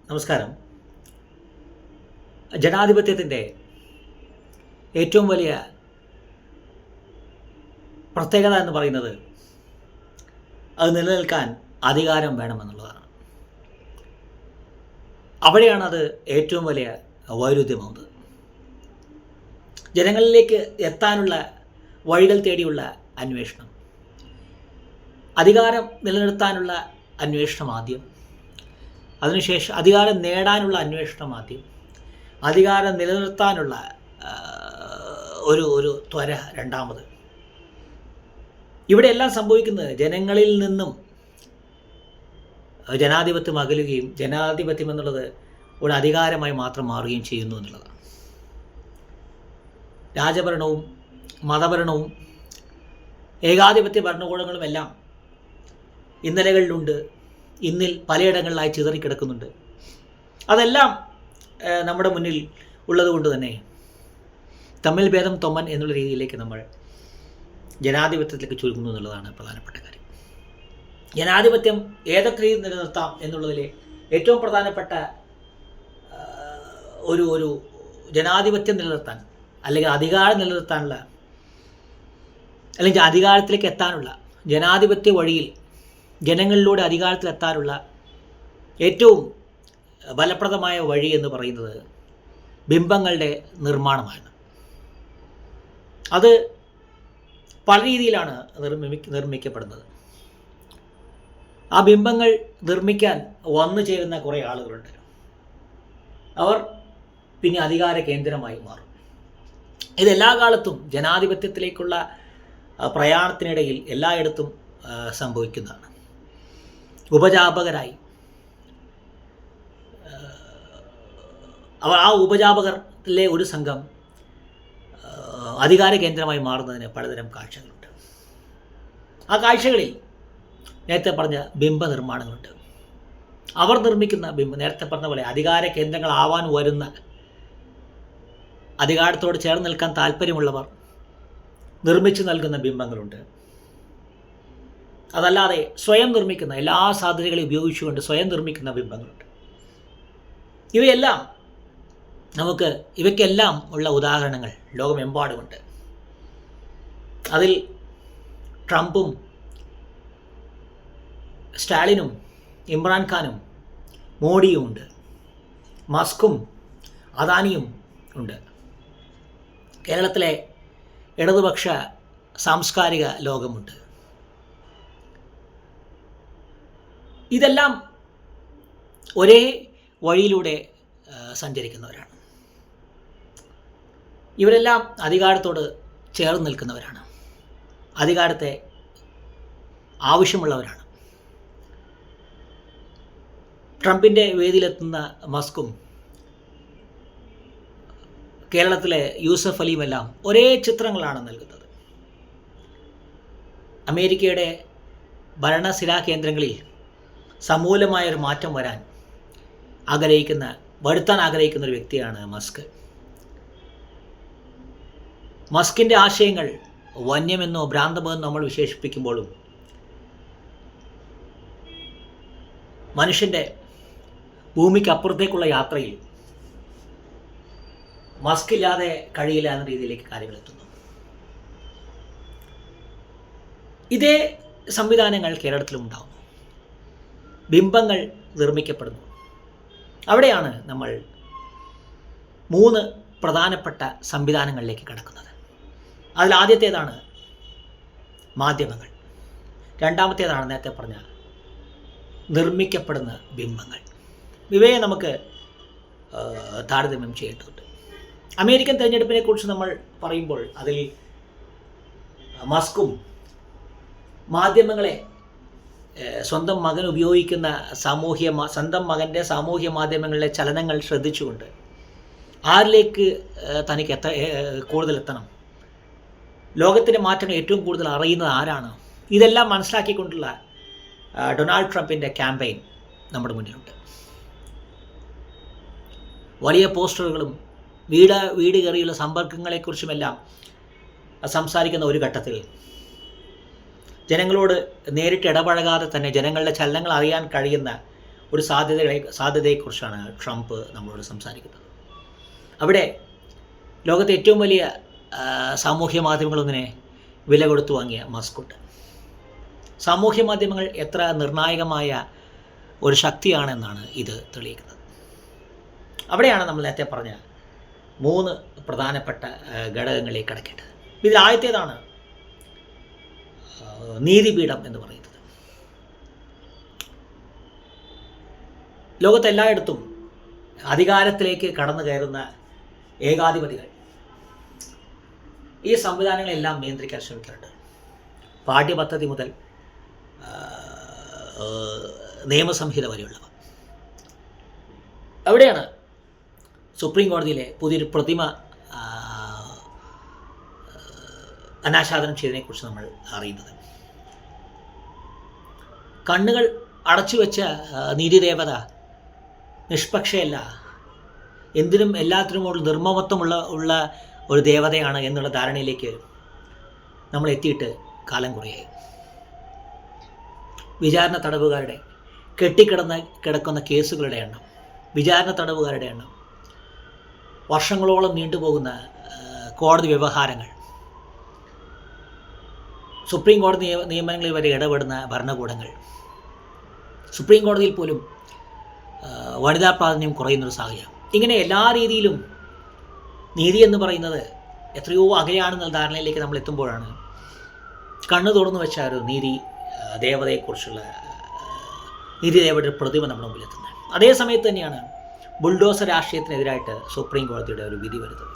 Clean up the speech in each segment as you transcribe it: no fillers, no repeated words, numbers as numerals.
നമസ്കാരം. ജനാധിപത്യത്തിൻ്റെ ഏറ്റവും വലിയ പ്രത്യേകത എന്ന് പറയുന്നത് അത് നിലനിൽക്കാൻ അധികാരം വേണമെന്നുള്ളതാണ്. അവിടെയാണ് അത് ഏറ്റവും വലിയ വൈരുദ്ധ്യമാവുന്നത്. ജനങ്ങളിലേക്ക് എത്താനുള്ള വഴികൾ തേടിയുള്ള അന്വേഷണം, അധികാരം നിലനിർത്താനുള്ള അന്വേഷണം ആദ്യം, അതിനുശേഷം അധികാരം നേടാനുള്ള അന്വേഷണം ആദ്യം, അധികാരം നിലനിർത്താനുള്ള ഒരു ത്വര രണ്ടാമത്. ഇവിടെയെല്ലാം സംഭവിക്കുന്നത് ജനങ്ങളിൽ നിന്നും ജനാധിപത്യം അകലുകയും ജനാധിപത്യം എന്നുള്ളത് ഒരു അധികാരമായി മാത്രം മാറുകയും ചെയ്യുന്നു എന്നുള്ളതാണ്. രാജഭരണവും മതഭരണവും ഏകാധിപത്യ ഭരണകൂടങ്ങളുമെല്ലാം ഇന്നലകളിലുണ്ട്, ഇന്നിൽ പലയിടങ്ങളിലായി ചിതറിക്കിടക്കുന്നുണ്ട്. അതെല്ലാം നമ്മുടെ മുന്നിൽ ഉള്ളതുകൊണ്ട് തന്നെ തമ്മിൽ ഭേദം തൊമ്മൻ എന്നുള്ള രീതിയിലേക്ക് നമ്മൾ ജനാധിപത്യത്തിലേക്ക് ചുരുങ്ങുന്നു എന്നുള്ളതാണ് പ്രധാനപ്പെട്ട കാര്യം. ജനാധിപത്യം ഏതൊക്കെ രീതിയിൽ നിലനിർത്താം എന്നുള്ളതിൽ ഏറ്റവും പ്രധാനപ്പെട്ട ഒരു ജനാധിപത്യം നിലനിർത്താൻ, അല്ലെങ്കിൽ അധികാരം നിലനിർത്താനുള്ള, അല്ലെങ്കിൽ അധികാരത്തിലേക്ക് എത്താനുള്ള, ജനാധിപത്യ വഴിയിൽ ജനങ്ങളിലൂടെ അധികാരത്തിലെത്താനുള്ള ഏറ്റവും ഫലപ്രദമായ വഴി എന്ന് പറയുന്നത് ബിംബങ്ങളുടെ നിർമ്മാണമാണ്. അത് പല രീതിയിലാണ് നിർമ്മിക്കപ്പെടുന്നത്. ആ ബിംബങ്ങൾ നിർമ്മിക്കാൻ വന്നു ചേരുന്ന കുറേ ആളുകളുണ്ട്. അവർ പിന്നെ അധികാര കേന്ദ്രമായി മാറും. ഇതെല്ലാ കാലത്തും ജനാധിപത്യത്തിലേക്കുള്ള പ്രയാണത്തിനിടയിൽ എല്ലായിടത്തും സംഭവിക്കുന്നതാണ്. ഉപജാപകരായി ആ ഉപജാപകരിലെ ഒരു സംഘം അധികാര കേന്ദ്രമായി മാറുന്നതിന് പലതരം കാഴ്ചകളുണ്ട്. ആ കാഴ്ചകളിൽ നേരത്തെ പറഞ്ഞ ബിംബ നിർമ്മാണങ്ങളുണ്ട്. അവർ നിർമ്മിക്കുന്ന ബിംബം, നേരത്തെ പറഞ്ഞ പോലെ അധികാര കേന്ദ്രങ്ങളാവാൻ വരുന്ന, അധികാരത്തോട് ചേർന്ന് നിൽക്കാൻ താല്പര്യമുള്ളവർ നിർമ്മിച്ചു നൽകുന്ന ബിംബങ്ങളുണ്ട്. അതല്ലാതെ സ്വയം നിർമ്മിക്കുന്ന, എല്ലാ സാധ്യതകളെയും ഉപയോഗിച്ചുകൊണ്ട് സ്വയം നിർമ്മിക്കുന്ന ബിംബങ്ങളുണ്ട്. ഇവയ്ക്കെല്ലാം ഉള്ള ഉദാഹരണങ്ങൾ ലോകമെമ്പാടുമുണ്ട്. അതിൽ ട്രംപും സ്റ്റാലിനും ഇമ്രാൻഖാനും മോഡിയും ഉണ്ട്, മസ്കും അദാനിയും ഉണ്ട്. കേരളത്തിലെ ഇടതുപക്ഷ സാംസ്കാരിക ലോകമുണ്ട്. ഇതെല്ലാം ഒരേ വഴിയിലൂടെ സഞ്ചരിക്കുന്നവരാണ്. ഇവരെല്ലാം അധികാരത്തോട് ചേർന്ന് നിൽക്കുന്നവരാണ്, അധികാരത്തെ ആവശ്യമുള്ളവരാണ്. ട്രംപിൻ്റെ വേദിയിലെത്തുന്ന മസ്കും കേരളത്തിലെ യൂസഫ് അലിയുമെല്ലാം ഒരേ ചിത്രങ്ങളാണ് നൽകുന്നത്. അമേരിക്കയുടെ ഭരണസിരാ കേന്ദ്രങ്ങളിൽ സമൂലമായൊരു മാറ്റം വരുത്താൻ ആഗ്രഹിക്കുന്ന ഒരു വ്യക്തിയാണ് മസ്ക്. മസ്കിൻ്റെ ആശയങ്ങൾ വന്യമെന്നോ ഭ്രാന്തമെന്നോ നമ്മൾ വിശേഷിപ്പിക്കുമ്പോഴും മനുഷ്യൻ്റെ ഭൂമിക്കപ്പുറത്തേക്കുള്ള യാത്രയിൽ മസ്ക് ഇല്ലാതെ കഴിയില്ല എന്ന രീതിയിലേക്ക് കാര്യങ്ങൾ എത്തുന്നു. ഇതേ സംവിധാനങ്ങൾ കേരളത്തിലും ഉണ്ടാകുന്നു. ബിംബങ്ങൾ നിർമ്മിക്കപ്പെടുന്നു. അവിടെയാണ് നമ്മൾ 3 പ്രധാനപ്പെട്ട സംവിധാനങ്ങളിലേക്ക് കടക്കുന്നത്. അതിലാദ്യത്തേതാണ് മാധ്യമങ്ങൾ, രണ്ടാമത്തേതാണ് നേരത്തെ പറഞ്ഞ നിർമ്മിക്കപ്പെടുന്ന ബിംബങ്ങൾ. ഇവയെ നമുക്ക് താരതമ്യം ചെയ്യേണ്ടതുണ്ട്. അമേരിക്കൻ തിരഞ്ഞെടുപ്പിനെക്കുറിച്ച് നമ്മൾ പറയുമ്പോൾ അതിൽ മസ്കും മാധ്യമങ്ങളെ സ്വന്തം മകൻ ഉപയോഗിക്കുന്ന സ്വന്തം മകൻ്റെ സാമൂഹ്യ മാധ്യമങ്ങളിലെ ചലനങ്ങൾ ശ്രദ്ധിച്ചുകൊണ്ട് ആരിലേക്ക് തനിക്ക് കൂടുതൽ എത്തണം, ലോകത്തിൻ്റെ മാറ്റങ്ങൾ ഏറ്റവും കൂടുതൽ അറിയുന്നത് ആരാണ്, ഇതെല്ലാം മനസ്സിലാക്കിക്കൊണ്ടുള്ള ഡൊണാൾഡ് ട്രംപിൻ്റെ ക്യാമ്പയിൻ നമ്മുടെ മുന്നിലുണ്ട്. വലിയ പോസ്റ്ററുകളും വീട് കയറിയുള്ള സമ്പർക്കങ്ങളെക്കുറിച്ചുമെല്ലാം സംസാരിക്കുന്ന ഒരു ഘട്ടത്തിൽ ജനങ്ങളോട് നേരിട്ട് ഇടപഴകാതെ തന്നെ ജനങ്ങളുടെ ചലനങ്ങൾ അറിയാൻ കഴിയുന്ന ഒരു സാധ്യതയെക്കുറിച്ചാണ് ട്രംപ് നമ്മളോട് സംസാരിക്കുന്നത്. അവിടെ ലോകത്തെ ഏറ്റവും വലിയ സാമൂഹ്യ മാധ്യമങ്ങളൊന്നിനെ വില കൊടുത്തു വാങ്ങിയ മസ്കുണ്ട്. സാമൂഹ്യ മാധ്യമങ്ങൾ എത്ര നിർണായകമായ ഒരു ശക്തിയാണെന്നാണ് ഇത് തെളിയിക്കുന്നത്. അവിടെയാണ് നമ്മൾ നേരത്തെ പറഞ്ഞ 3 പ്രധാനപ്പെട്ട ഘടകങ്ങളിലേക്ക് കടക്കേണ്ടത്. ഇതിൽ ആദ്യത്തേതാണ് നീതിപീഠം എന്ന് പറയുന്നത്. ലോകത്തെല്ലായിടത്തും അധികാരത്തിലേക്ക് കടന്നു കയറുന്ന ഏകാധിപതികൾ ഈ സംവിധാനങ്ങളെല്ലാം നിയന്ത്രിക്കാൻ ശ്രമിക്കാറുണ്ട്. പാഠ്യപദ്ധതി മുതൽ നിയമസംഹിത വരെയുള്ളവ. അവിടെയാണ് സുപ്രീം കോടതിയിലെ പുതിയൊരു പ്രതിമ അനാച്ഛാദനം ചെയ്തതിനെക്കുറിച്ച് നമ്മൾ അറിയുന്നത്. കണ്ണുകൾ അടച്ചു വെച്ച നീതിദേവത നിഷ്പക്ഷയല്ല, എന്തിനും എല്ലാത്തിനുമുള്ള നിർമ്മമത്വമുള്ള ഒരു ദേവതയാണ് എന്നുള്ള ധാരണയിലേക്ക് നമ്മൾ എത്തിയിട്ട് കാലം കുറയായി. വിചാരണ തടവുകാരുടെ കിടക്കുന്ന കേസുകളുടെ എണ്ണം, വിചാരണ തടവുകാരുടെ എണ്ണം, വർഷങ്ങളോളം നീണ്ടുപോകുന്ന കോടതി വ്യവഹാരങ്ങൾ, സുപ്രീം കോടതി നിയമനങ്ങളിൽ വരെ ഇടപെടുന്ന ഭരണകൂടങ്ങൾ, സുപ്രീം കോടതിയിൽ പോലും വനിതാ പ്രാതിനിധ്യം കുറയുന്നൊരു സാഹചര്യം. ഇങ്ങനെ എല്ലാ രീതിയിലും നീതി എന്ന് പറയുന്നത് എത്രയോ അകലെയാണെന്ന ധാരണയിലേക്ക് നമ്മൾ എത്തുമ്പോഴാണ് കണ്ണു തുറന്നു വെച്ച ഒരു ദേവതയെക്കുറിച്ചുള്ള നീതിദേവതയുടെ പ്രതിമ നമ്മുടെ മുമ്പിലെത്തുന്നത്. അതേ സമയത്ത് തന്നെയാണ് ബുൾഡോസർ രാഷ്ട്രീയത്തിനെതിരായിട്ട് സുപ്രീം കോടതിയുടെ ഒരു വിധി വരുന്നത്.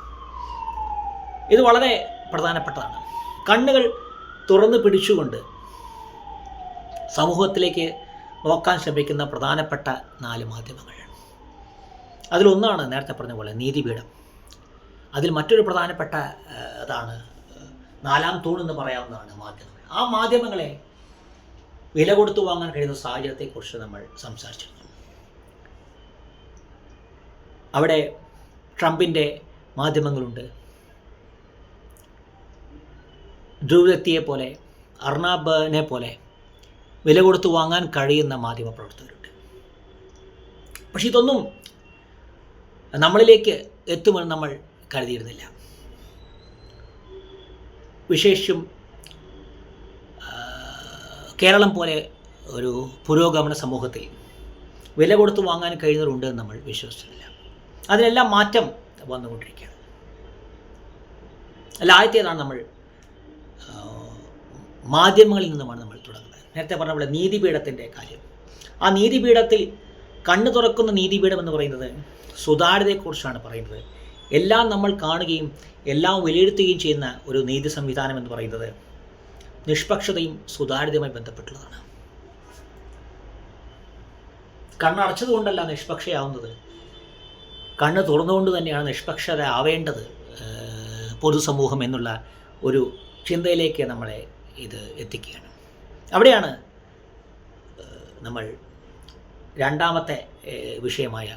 ഇത് വളരെ പ്രധാനപ്പെട്ടതാണ്. കണ്ണുകൾ തുറന്നു പിടിച്ചുകൊണ്ട് സമൂഹത്തിലേക്ക് നോക്കാൻ ശ്രമിക്കുന്ന പ്രധാനപ്പെട്ട 4 മാധ്യമങ്ങൾ. അതിലൊന്നാണ് നേരത്തെ പറഞ്ഞ പോലെ നീതിപീഠം. അതിൽ മറ്റൊരു പ്രധാനപ്പെട്ട അതാണ് 4ാം തൂൺ എന്ന് പറയാവുന്നതാണ് മാധ്യമങ്ങൾ. ആ മാധ്യമങ്ങളെ വില കൊടുത്തു വാങ്ങാൻ കഴിയുന്ന സാഹചര്യത്തെക്കുറിച്ച് നമ്മൾ സംസാരിച്ചിരുന്നു. അവിടെ ട്രംപിൻ്റെ മാധ്യമങ്ങളുണ്ട്, ധ്രുവദത്തിയെ പോലെ, അർണാബിനെ പോലെ വില കൊടുത്തു വാങ്ങാൻ കഴിയുന്ന മാധ്യമപ്രവർത്തകരുണ്ട്. പക്ഷെ ഇതൊന്നും നമ്മളിലേക്ക് എത്തുമെന്ന് നമ്മൾ കരുതിയിരുന്നില്ല. വിശേഷിച്ചും കേരളം പോലെ ഒരു പുരോഗമന സമൂഹത്തിൽ വില കൊടുത്തു വാങ്ങാൻ കഴിയുന്നവരുണ്ടെന്ന് നമ്മൾ വിശ്വസിച്ചില്ല. അതിനെല്ലാം മാറ്റം വന്നുകൊണ്ടിരിക്കുകയാണ്. ആദ്യത്തേതാണ് നമ്മൾ മാധ്യമങ്ങളിൽ നിന്നുമാണ് നമ്മൾ തുടങ്ങുന്നത്. നേരത്തെ പറഞ്ഞ പോലെ നീതിപീഠത്തിൻ്റെ കാര്യം. ആ നീതിപീഠത്തിൽ കണ്ണു തുറക്കുന്ന നീതിപീഠം എന്ന് പറയുന്നത് സുതാര്യതയെക്കുറിച്ചാണ് പറയുന്നത്. എല്ലാം നമ്മൾ കാണുകയും എല്ലാം വിലയിരുത്തുകയും ചെയ്യുന്ന ഒരു നീതി സംവിധാനം എന്ന് പറയുന്നത് നിഷ്പക്ഷതയും സുതാര്യതയുമായി ബന്ധപ്പെട്ടുള്ളതാണ്. കണ്ണടച്ചതുകൊണ്ടല്ല നിഷ്പക്ഷയാവുന്നത്, കണ്ണ് തുറന്നുകൊണ്ട് തന്നെയാണ് നിഷ്പക്ഷത ആവേണ്ടത് പൊതുസമൂഹം എന്നുള്ള ഒരു ചിന്തയിലേക്ക് നമ്മളെ ഇത് എത്തിക്കുകയാണ്. അവിടെയാണ് നമ്മൾ രണ്ടാമത്തെ വിഷയമായ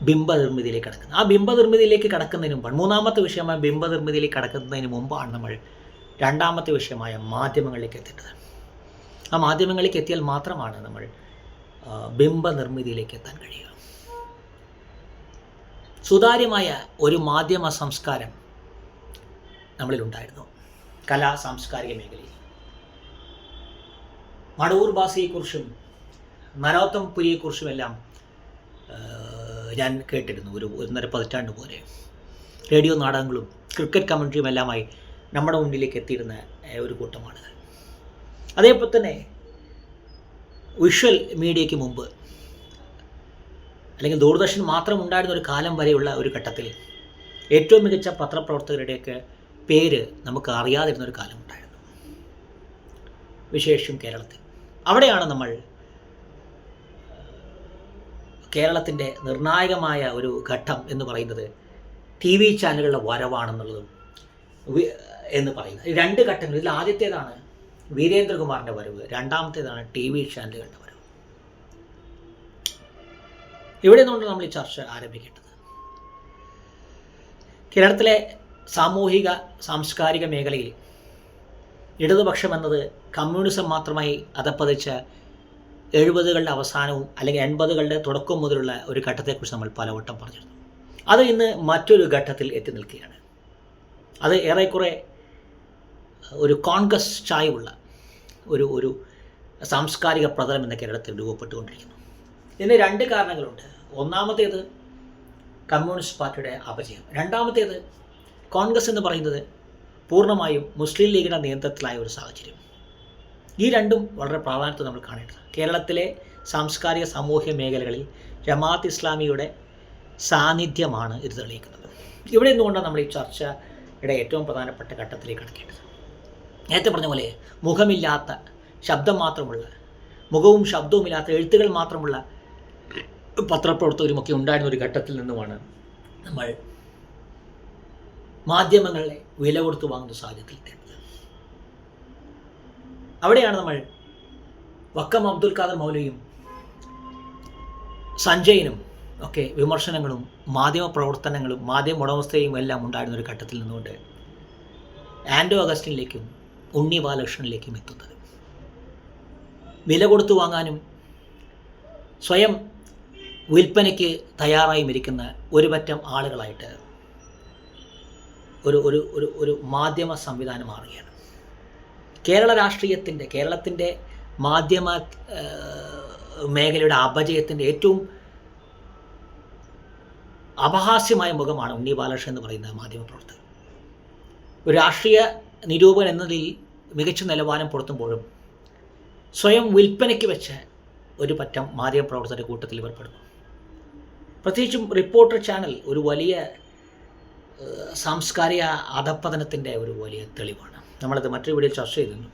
ബിംബനിർമ്മിതിയിലേക്ക് കടക്കുന്നത്. ആ ബിംബനിർമ്മിതിയിലേക്ക് കടക്കുന്നതിന് മുമ്പാണ്, മൂന്നാമത്തെ വിഷയമായ ബിംബനിർമ്മിതിയിലേക്ക് കടക്കുന്നതിന് മുമ്പാണ് നമ്മൾ രണ്ടാമത്തെ വിഷയമായ മാധ്യമങ്ങളിലേക്ക് എത്തേണ്ടത്. ആ മാധ്യമങ്ങളിലേക്ക് എത്തിയാൽ മാത്രമാണ് നമ്മൾ ബിംബനിർമ്മിതിയിലേക്ക് എത്താൻ കഴിയുക. സുതാര്യമായ ഒരു മാധ്യമ സംസ്കാരം നമ്മളിലുണ്ടായിരുന്നു. കലാ സാംസ്കാരിക മേഖലയിൽ മടവൂർ ഭാഷയെക്കുറിച്ചും നരോത്തം പുരിയെക്കുറിച്ചുമെല്ലാം ഞാൻ കേട്ടിരുന്നു. ഒരു 1.5 പതിറ്റാണ്ട് പോലെ റേഡിയോ നാടകങ്ങളും ക്രിക്കറ്റ് കമൻട്രിയും എല്ലാമായി നമ്മുടെ മുന്നിലേക്ക് എത്തിയിരുന്ന ഒരു കൂട്ടമാണ്. അതേപോലെ തന്നെ വിഷ്വൽ മീഡിയയ്ക്ക് മുമ്പ് അല്ലെങ്കിൽ ദൂരദർശൻ മാത്രം ഉണ്ടായിരുന്ന ഒരു കാലം വരെയുള്ള ഒരു ഘട്ടത്തിൽ ഏറ്റവും മികച്ച പത്രപ്രവർത്തകരുടെയൊക്കെ പേര് നമുക്ക് അറിയാതിരുന്നൊരു കാലം ഉണ്ടായിരുന്നു, വിശേഷിച്ചും കേരളത്തിൽ. അവിടെയാണ് നമ്മൾ കേരളത്തിൻ്റെ നിർണായകമായ ഒരു ഘട്ടം എന്ന് പറയുന്നത് TV ചാനലുകളുടെ വരവാണെന്നുള്ളതും എന്ന് പറയുന്നത്. 2 ഘട്ടങ്ങൾ. ഇതിൽ ആദ്യത്തേതാണ് വീരേന്ദ്രകുമാറിൻ്റെ വരവ്, രണ്ടാമത്തേതാണ് TV ചാനലുകളുടെ വരവ്. ഇവിടെ നിന്നുകൊണ്ട് നമ്മൾ ഈ ചർച്ച ആരംഭിക്കേണ്ടത്. കേരളത്തിലെ സാമൂഹിക സാംസ്കാരിക മേഖലയിൽ ഇടതുപക്ഷം എന്നത് കമ്മ്യൂണിസം മാത്രമായി അധപ്പതിച്ച 70കളുടെ അവസാനവും അല്ലെങ്കിൽ 80കളുടെ തുടക്കം മുതലുള്ള ഒരു ഘട്ടത്തെക്കുറിച്ച് നമ്മൾ പലവട്ടം പറഞ്ഞിരുന്നു. അത് ഇന്ന് മറ്റൊരു ഘട്ടത്തിൽ എത്തി നിൽക്കുകയാണ്. അത് ഏറെക്കുറെ ഒരു കോൺഗ്രസ് ചായവുള്ള ഒരു സാംസ്കാരിക പ്രതലം എന്ന കേരളത്തിൽ രൂപപ്പെട്ടുകൊണ്ടിരിക്കുന്നു. ഇതിന് 2 കാരണങ്ങളുണ്ട്. ഒന്നാമത്തേത് കമ്മ്യൂണിസ്റ്റ് പാർട്ടിയുടെ അപജയം. രണ്ടാമത്തേത് കോൺഗ്രസ് എന്ന് പറയുന്നത് പൂർണ്ണമായും മുസ്ലിം ലീഗിൻ്റെ നിയന്ത്രണത്തിലായ ഒരു സാഹചര്യം. ഈ രണ്ടും വളരെ പ്രാധാന്യത്തിൽ നമ്മൾ കാണേണ്ടത്. കേരളത്തിലെ സാംസ്കാരിക സാമൂഹ്യ മേഖലകളിൽ ജമാഅത്ത് ഇസ്ലാമിയുടെ സാന്നിധ്യമാണ് ഇത് തെളിയിക്കുന്നത്. ഇവിടെ നിന്നുകൊണ്ടാണ് നമ്മൾ ഈ ചർച്ചയുടെ ഏറ്റവും പ്രധാനപ്പെട്ട ഘട്ടത്തിലേക്ക് കടക്കേണ്ടത്. നേരത്തെ പറഞ്ഞ പോലെ മുഖമില്ലാത്ത, ശബ്ദം മാത്രമുള്ള, മുഖവും ശബ്ദവുമില്ലാത്ത, എഴുത്തുകൾ മാത്രമുള്ള പത്രപ്രവർത്തകരുമൊക്കെ ഉണ്ടായിരുന്ന ഒരു ഘട്ടത്തിൽ നിന്നുമാണ് നമ്മൾ മാധ്യമങ്ങളെ വില കൊടുത്തു വാങ്ങുന്ന സാഹചര്യത്തിൽ. അവിടെയാണ് നമ്മൾ വക്കം അബ്ദുൽ ഖാദർ മൗലവിയും സഞ്ജയനും ഒക്കെ വിമർശനങ്ങളും മാധ്യമ പ്രവർത്തനങ്ങളും മാധ്യമ ഉടമസ്ഥയും എല്ലാം ഉണ്ടായിരുന്ന ഒരു ഘട്ടത്തിൽ നിന്നുകൊണ്ട് ആൻഡോ അഗസ്റ്റിനിലേക്കും ഉണ്ണി ബാലകൃഷ്ണനിലേക്കും എത്തുന്നത്. വില കൊടുത്തു വാങ്ങാനും സ്വയം വിൽപ്പനയ്ക്ക് തയ്യാറായും ഇരിക്കുന്ന ഒരു പറ്റം ആളുകളായിട്ട് ഒരു മാധ്യമ സംവിധാനം മാറുകയാണ്. കേരളത്തിൻ്റെ മാധ്യമ മേഖലയുടെ അപജയത്തിൻ്റെ ഏറ്റവും അപഹാസ്യമായ മുഖമാണ് ഉണ്ണി ബാലകൃഷ്ണൻ എന്ന് പറയുന്ന മാധ്യമപ്രവർത്തകർ. ഒരു രാഷ്ട്രീയ നിരൂപകൻ എന്നതിൽ മികച്ച നിലവാരം പുലർത്തുമ്പോഴും സ്വയം വിൽപ്പനയ്ക്ക് വെച്ച ഒരു പറ്റം മാധ്യമപ്രവർത്തകരുടെ കൂട്ടത്തിൽ ഇവർ പെടുന്നു. പ്രത്യേകിച്ചും റിപ്പോർട്ടർ ചാനൽ ഒരു വലിയ സാംസ്കാരിക അധപ്പതനത്തിൻ്റെ ഒരു വലിയ തെളിവാണ്. നമ്മളത് മറ്റൊരു വീഡിയോയിൽ ചർച്ച ചെയ്തിരുന്നു.